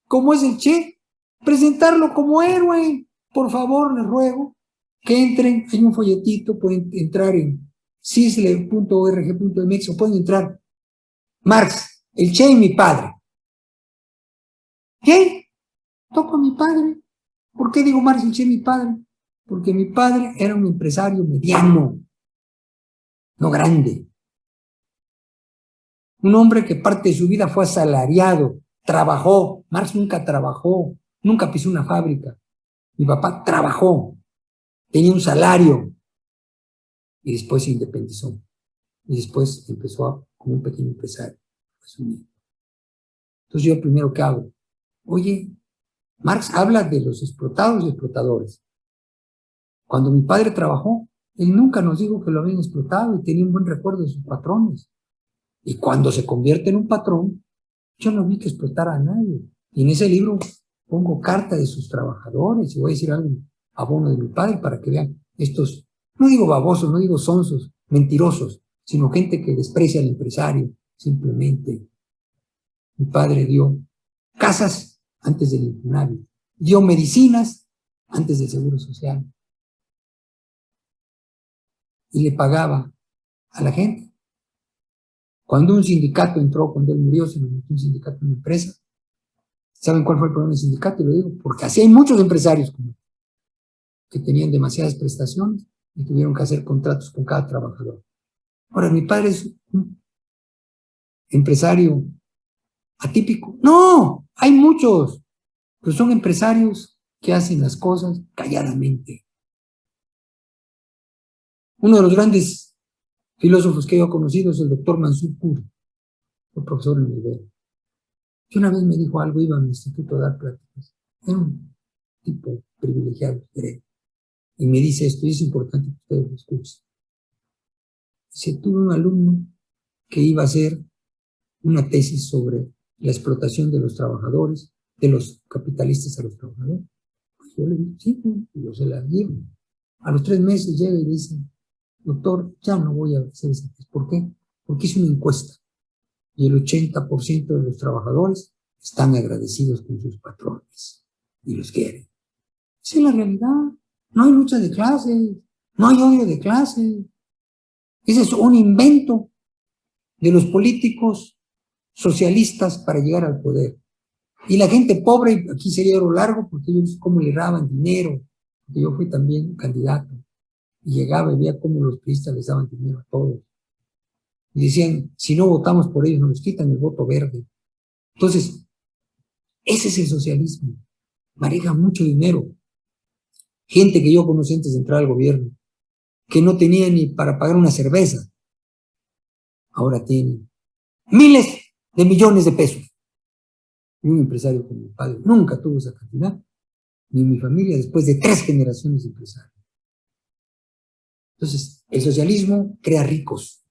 como es el Che, presentarlo como héroe. Por favor, les ruego que entren, hay un folletito, pueden entrar en cisle.org.mx o pueden entrar Marx, el Che y mi padre. ¿Qué? Toco a mi padre. ¿Por qué digo Marx, el Che y mi padre? Porque mi padre era un empresario mediano, no grande. Un hombre que parte de su vida fue asalariado, trabajó. Marx nunca trabajó, nunca pisó una fábrica. Mi papá trabajó, tenía un salario y después se independizó. Y después empezó como un pequeño empresario. Entonces yo primero, ¿qué hago? Oye, Marx habla de los explotados y explotadores. Cuando mi padre trabajó, él nunca nos dijo que lo habían explotado y tenía un buen recuerdo de sus patrones. Y cuando se convierte en un patrón, yo no vi que explotara a nadie. Y en ese libro pongo carta de sus trabajadores y voy a decir algo a bono de mi padre para que vean estos, no digo babosos, no digo sonsos, mentirosos, sino gente que desprecia al empresario, simplemente. Mi padre dio casas antes del Infonavit, dio medicinas antes del Seguro Social y le pagaba a la gente. Cuando un sindicato entró, cuando él murió, se metió un sindicato en una empresa. ¿Saben cuál fue el problema del sindicato? Y lo digo porque así hay muchos empresarios que tenían demasiadas prestaciones y tuvieron que hacer contratos con cada trabajador. Ahora, mi padre es un empresario atípico. No, hay muchos, pero son empresarios que hacen las cosas calladamente. Uno de los grandes filósofos que yo he conocido es el doctor Mansur Kuri, el profesor en Ibero. Que una vez me dijo algo, iba a mi instituto a dar pláticas. Era un tipo privilegiado, creo. Y me dice esto, y es importante que ustedes lo escuchen. Dice, tuve un alumno que iba a hacer una tesis sobre la explotación de los trabajadores, de los capitalistas a los trabajadores. Pues yo le digo, sí, yo se la digo. A los 3 meses llega y dice, doctor, ya no voy a hacer esa tesis. ¿Por qué? Porque hice una encuesta y el 80% de los trabajadores están agradecidos con sus patrones y los quieren. Esa es la realidad. No hay lucha de clases, no hay odio de clases. Ese es un invento de los políticos socialistas para llegar al poder. Y la gente pobre, y aquí sería oro largo, porque ellos cómo le daban dinero, porque yo fui también candidato, y llegaba y veía cómo los priistas les daban dinero a todos. Y decían, si no votamos por ellos, nos quitan el voto verde. Entonces, ese es el socialismo. Maneja mucho dinero. Gente que yo conocí antes de entrar al gobierno, que no tenía ni para pagar una cerveza, ahora tiene miles de millones de pesos. Y un empresario como mi padre nunca tuvo esa cantidad, ni mi familia después de 3 generaciones de empresarios. Entonces, el socialismo crea ricos,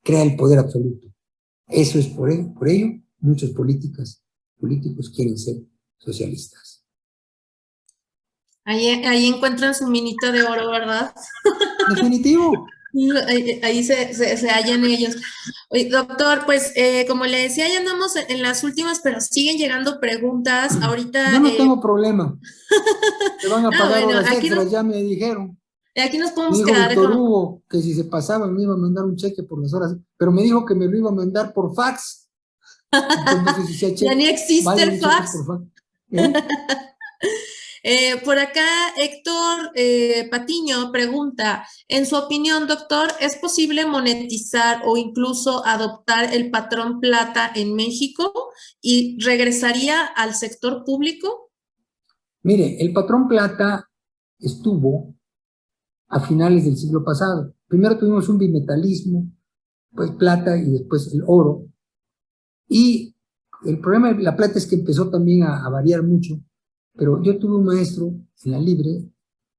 crea el poder absoluto. Eso es por ello muchos políticos quieren ser socialistas. Ahí encuentran su minita de oro, ¿verdad? Definitivo. Ahí se hallan ellos. Oye, doctor, pues como le decía, ya andamos en las últimas, pero siguen llegando preguntas. Ahorita. Yo no tengo problema. Te van a pagar bueno, horas extras, ya me dijeron. Aquí nos Me podemos dijo quedar. Víctor Hugo que si se pasaba me iba a mandar un cheque por las horas, pero me dijo que me lo iba a mandar por fax. Entonces, si ya ni existe el fax. Por acá, Héctor Patiño pregunta, en su opinión, doctor, ¿es posible monetizar o incluso adoptar el patrón plata en México y regresaría al sector público? Mire, el patrón plata estuvo a finales del siglo pasado. Primero tuvimos un bimetalismo, pues plata y después el oro. Y el problema de la plata es que empezó también a variar mucho. Pero yo tuve un maestro en la Libre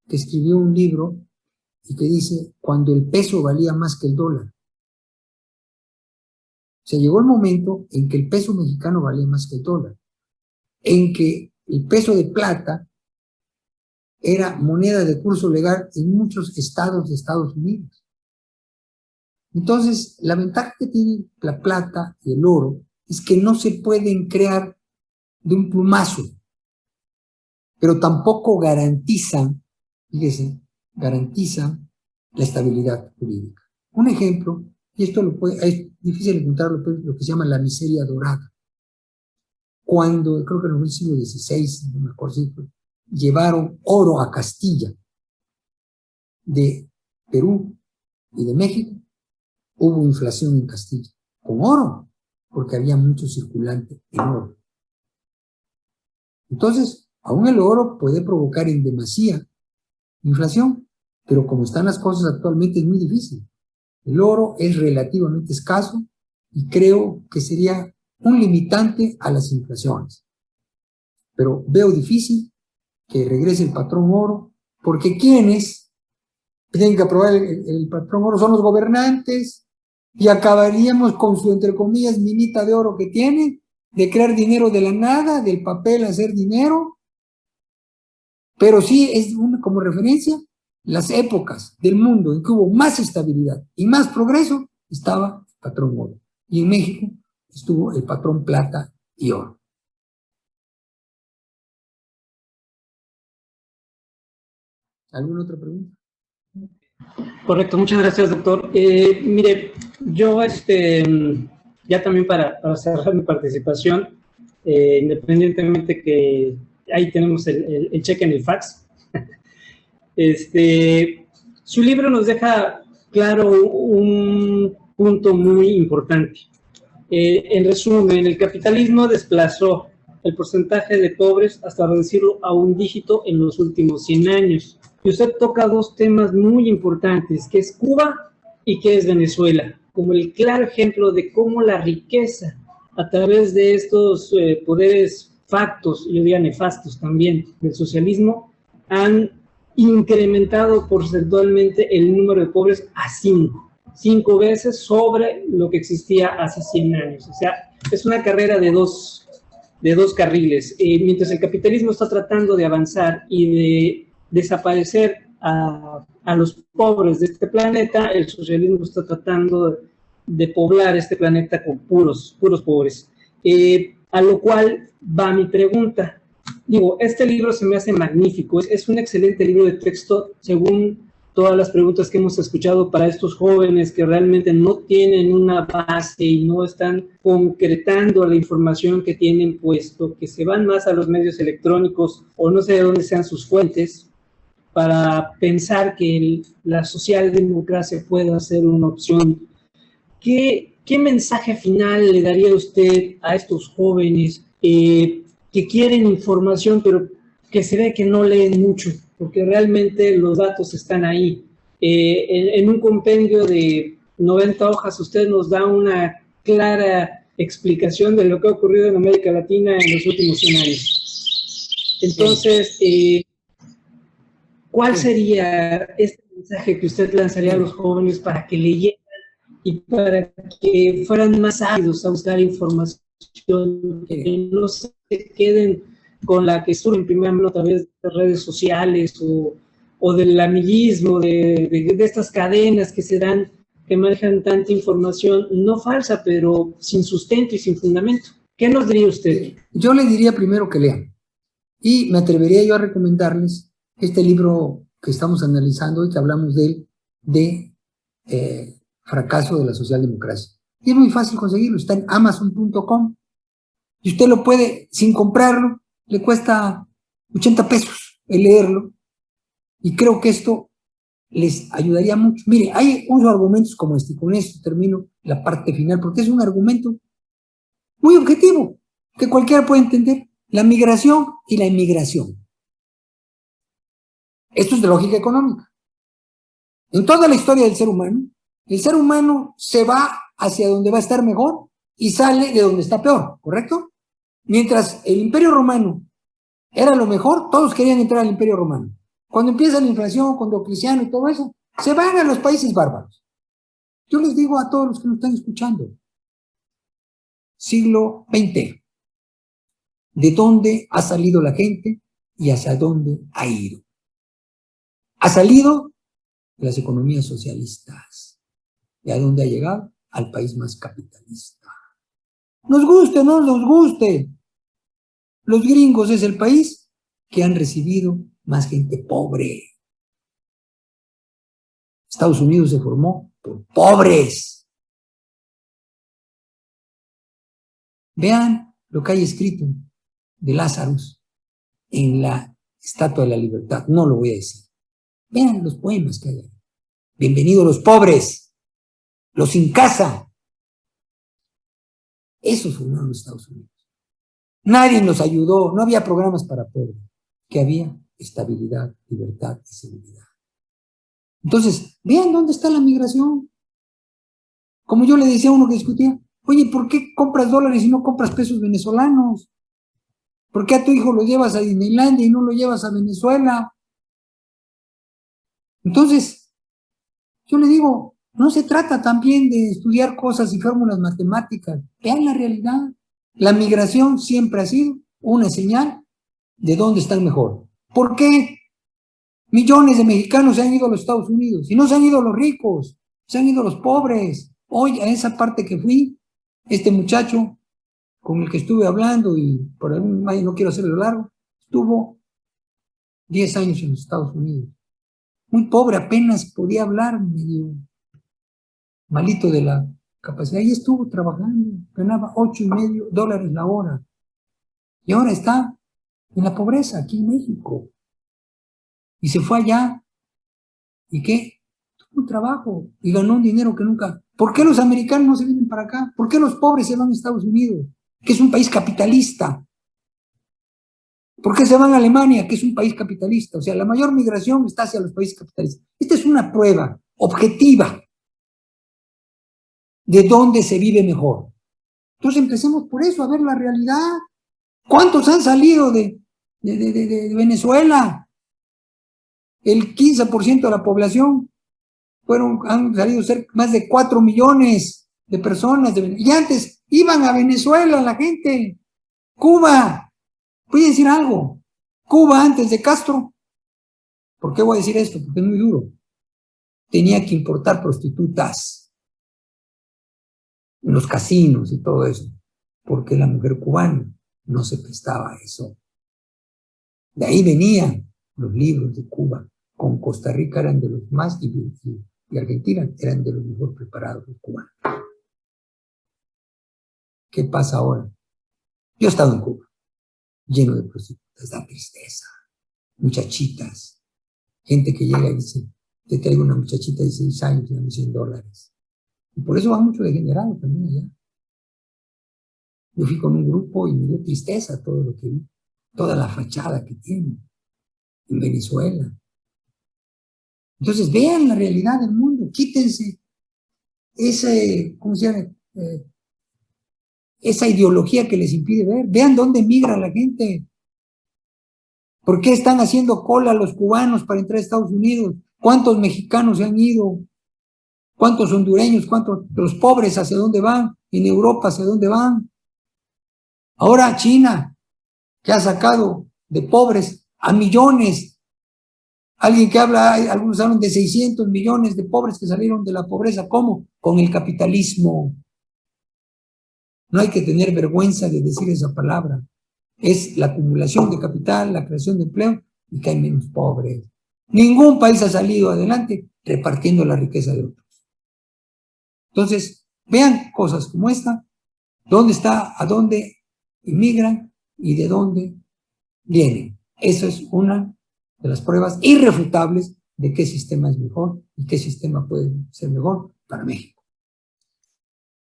que escribió un libro y que dice, cuando el peso valía más que el dólar. O sea, llegó el momento en que el peso mexicano valía más que el dólar. En que el peso de plata era moneda de curso legal en muchos estados de Estados Unidos. Entonces, la ventaja que tiene la plata y el oro es que no se pueden crear de un plumazo, pero tampoco garantizan, fíjese, garantizan la estabilidad jurídica. Un ejemplo, y esto es difícil encontrarlo, lo que se llama la miseria dorada. Cuando, creo que en el siglo XVI, no me acuerdo si llevaron oro a Castilla, de Perú y de México, hubo inflación en Castilla, con oro, porque había mucho circulante en oro. Entonces, aún el oro puede provocar en demasía inflación, pero como están las cosas actualmente es muy difícil. El oro es relativamente escaso y creo que sería un limitante a las inflaciones. Pero veo difícil que regrese el patrón oro, porque quienes tienen que aprobar el patrón oro son los gobernantes y acabaríamos con su, entre comillas, minita de oro que tiene, de crear dinero de la nada, del papel hacer dinero. Pero sí es como referencia, las épocas del mundo en que hubo más estabilidad y más progreso, estaba el patrón oro. Y en México estuvo el patrón plata y oro. ¿Alguna otra pregunta? Correcto, muchas gracias, doctor. Mire, yo ya también para cerrar mi participación, independientemente que ahí tenemos el cheque en el fax, su libro nos deja claro un punto muy importante. En resumen, el capitalismo desplazó el porcentaje de pobres hasta reducirlo a un dígito en los últimos 100 años. Y usted toca 2 temas muy importantes, que es Cuba y qué es Venezuela, como el claro ejemplo de cómo la riqueza a través de estos poderes factos, yo diría nefastos también, del socialismo, han incrementado porcentualmente el número de pobres a 5 veces sobre lo que existía hace 100 años. O sea, es una carrera de dos carriles. Mientras el capitalismo está tratando de avanzar y de desaparecer a los pobres de este planeta, el socialismo está tratando de poblar este planeta con puros pobres. A lo cual va mi pregunta. Digo, este libro se me hace magnífico, es un excelente libro de texto según todas las preguntas que hemos escuchado para estos jóvenes que realmente no tienen una base y no están concretando la información que tienen, puesto que se van más a los medios electrónicos o no sé de dónde sean sus fuentes para pensar que la socialdemocracia pueda ser una opción. ¿Qué mensaje final le daría usted a estos jóvenes que quieren información, pero que se ve que no leen mucho, porque realmente los datos están ahí? En un compendio de 90 hojas usted nos da una clara explicación de lo que ha ocurrido en América Latina en los últimos 100 años. Entonces, ¿cuál sería este mensaje que usted lanzaría a los jóvenes para que leyeran y para que fueran más ávidos a buscar información, que no se queden con la que surge en primer mano a través de redes sociales o del amiguismo, de estas cadenas que se dan, que manejan tanta información no falsa, pero sin sustento y sin fundamento? ¿Qué nos diría usted? Yo le diría primero que lean, y me atrevería yo a recomendarles este libro que estamos analizando y que hablamos de él, de Fracaso de la Socialdemocracia. Y es muy fácil conseguirlo, está en Amazon.com, y usted lo puede, sin comprarlo, le cuesta 80 pesos el leerlo, y creo que esto les ayudaría mucho. Mire, hay unos argumentos como este, con esto termino la parte final, porque es un argumento muy objetivo, que cualquiera puede entender: la migración y la inmigración. Esto es de lógica económica. En toda la historia del ser humano se va hacia donde va a estar mejor y sale de donde está peor, ¿correcto? Mientras el Imperio Romano era lo mejor, todos querían entrar al Imperio Romano. Cuando empieza la inflación, con Diocleciano y todo eso, se van a los países bárbaros. Yo les digo a todos los que nos están escuchando, siglo XX, ¿de dónde ha salido la gente y hacia dónde ha ido? Ha salido de las economías socialistas. ¿Y a dónde ha llegado? Al país más capitalista. Nos guste o no nos guste, los gringos es el país que han recibido más gente pobre. Estados Unidos se formó por pobres. Vean lo que hay escrito de Lazarus en la Estatua de la Libertad. No lo voy a decir. Vean los poemas que hay ahí. Bienvenidos los pobres, los sin casa. Esos formaron los Estados Unidos. Nadie nos ayudó, no había programas para pobres, que había estabilidad, libertad y seguridad. Entonces, vean dónde está la migración. Como yo le decía a uno que discutía, oye, ¿por qué compras dólares y no compras pesos venezolanos? ¿Por qué a tu hijo lo llevas a Disneylandia y no lo llevas a Venezuela? Entonces, yo le digo, no se trata también de estudiar cosas y fórmulas matemáticas. Vean la realidad. La migración siempre ha sido una señal de dónde están mejor. ¿Por qué millones de mexicanos se han ido a los Estados Unidos? Y no se han ido los ricos, se han ido los pobres. Hoy, a esa parte que fui, este muchacho con el que estuve hablando, y por algún motivo no quiero hacerlo largo, estuvo 10 años en los Estados Unidos. Muy pobre, apenas podía hablar, medio malito de la capacidad. Y estuvo trabajando, ganaba $8.50 la hora. Y ahora está en la pobreza, aquí en México. Y se fue allá. ¿Y qué? Tuvo un trabajo y ganó un dinero que nunca. ¿Por qué los americanos no se vienen para acá? ¿Por qué los pobres se van a Estados Unidos, que es un país capitalista? ¿Por qué se van a Alemania, que es un país capitalista? O sea, la mayor migración está hacia los países capitalistas. Esta es una prueba objetiva de dónde se vive mejor. Entonces empecemos por eso, a ver la realidad. ¿Cuántos han salido de Venezuela? El 15% de la población han salido más de 4 millones de personas. Y antes iban a Venezuela la gente. Cuba, voy a decir algo. Cuba antes de Castro, ¿por qué voy a decir esto? Porque es muy duro. Tenía que importar prostitutas en los casinos y todo eso, porque la mujer cubana no se prestaba a eso. De ahí venían los libros de Cuba. Con Costa Rica eran de los más, y Argentina eran de los mejor preparados los cubanos. ¿Qué pasa ahora? Yo he estado en Cuba, lleno de prostitutas, da tristeza, muchachitas, gente que llega y dice, te traigo una muchachita de 16 años y dame $100. Y por eso va mucho degenerado también allá. Yo fui con un grupo y me dio tristeza todo lo que vi, toda la fachada que tiene en Venezuela. Entonces vean la realidad del mundo, quítense ese, ¿cómo se llama? Esa ideología que les impide ver. Vean dónde migra la gente. ¿Por qué están haciendo cola los cubanos para entrar a Estados Unidos? ¿Cuántos mexicanos se han ido? ¿Cuántos hondureños? ¿Cuántos los pobres hacia dónde van? En Europa hacia dónde van. Ahora China, que ha sacado de pobres a millones. Alguien que habla, algunos hablan de 600 millones de pobres que salieron de la pobreza. ¿Cómo? Con el capitalismo. No hay que tener vergüenza de decir esa palabra. Es la acumulación de capital, la creación de empleo y que hay menos pobres. Ningún país ha salido adelante repartiendo la riqueza de otros. Entonces, vean cosas como esta, dónde está, a dónde inmigran y de dónde vienen. Eso es una de las pruebas irrefutables de qué sistema es mejor y qué sistema puede ser mejor para México.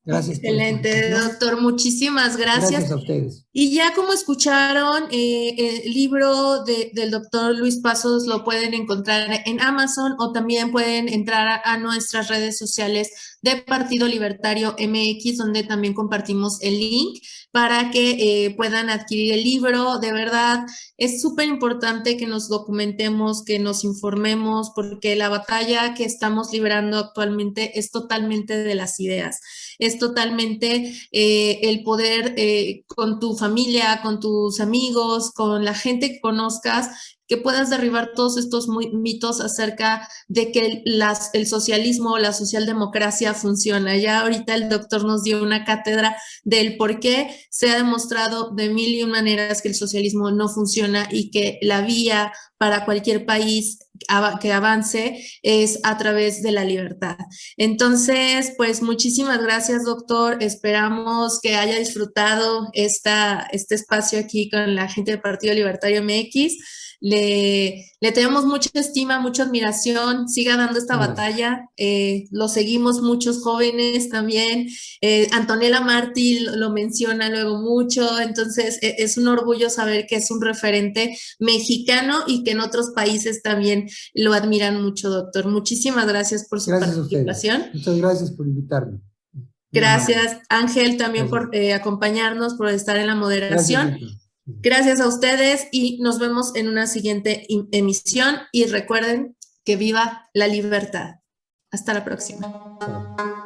Gracias. Excelente, doctor. Muchísimas gracias. Gracias a ustedes. Y ya como escucharon, el libro del doctor Luis Pasos lo pueden encontrar en Amazon o también pueden entrar a nuestras redes sociales de Partido Libertario MX, donde también compartimos el link para que puedan adquirir el libro. De verdad, es súper importante que nos documentemos, que nos informemos, porque la batalla que estamos librando actualmente es totalmente de las ideas. Es totalmente el poder con tu familia, con tus amigos, con la gente que conozcas, que puedas derribar todos estos mitos acerca de que el socialismo o la socialdemocracia funciona. Ya ahorita el doctor nos dio una cátedra del por qué se ha demostrado de mil y un maneras que el socialismo no funciona y que la vía para cualquier país que avance es a través de la libertad. Entonces, pues muchísimas gracias, doctor. Esperamos que haya disfrutado este espacio aquí con la gente del Partido Libertario MX. Le tenemos mucha estima, mucha admiración. Siga dando esta batalla. Lo seguimos muchos jóvenes también. Antonella Martí lo menciona luego mucho. Entonces, es un orgullo saber que es un referente mexicano y que en otros países también lo admiran mucho, doctor. Muchísimas gracias por su participación. Muchas gracias por invitarme. Gracias, Ángel, también por acompañarnos, por estar en la moderación. Gracias a ustedes y nos vemos en una siguiente emisión y recuerden que viva la libertad. Hasta la próxima.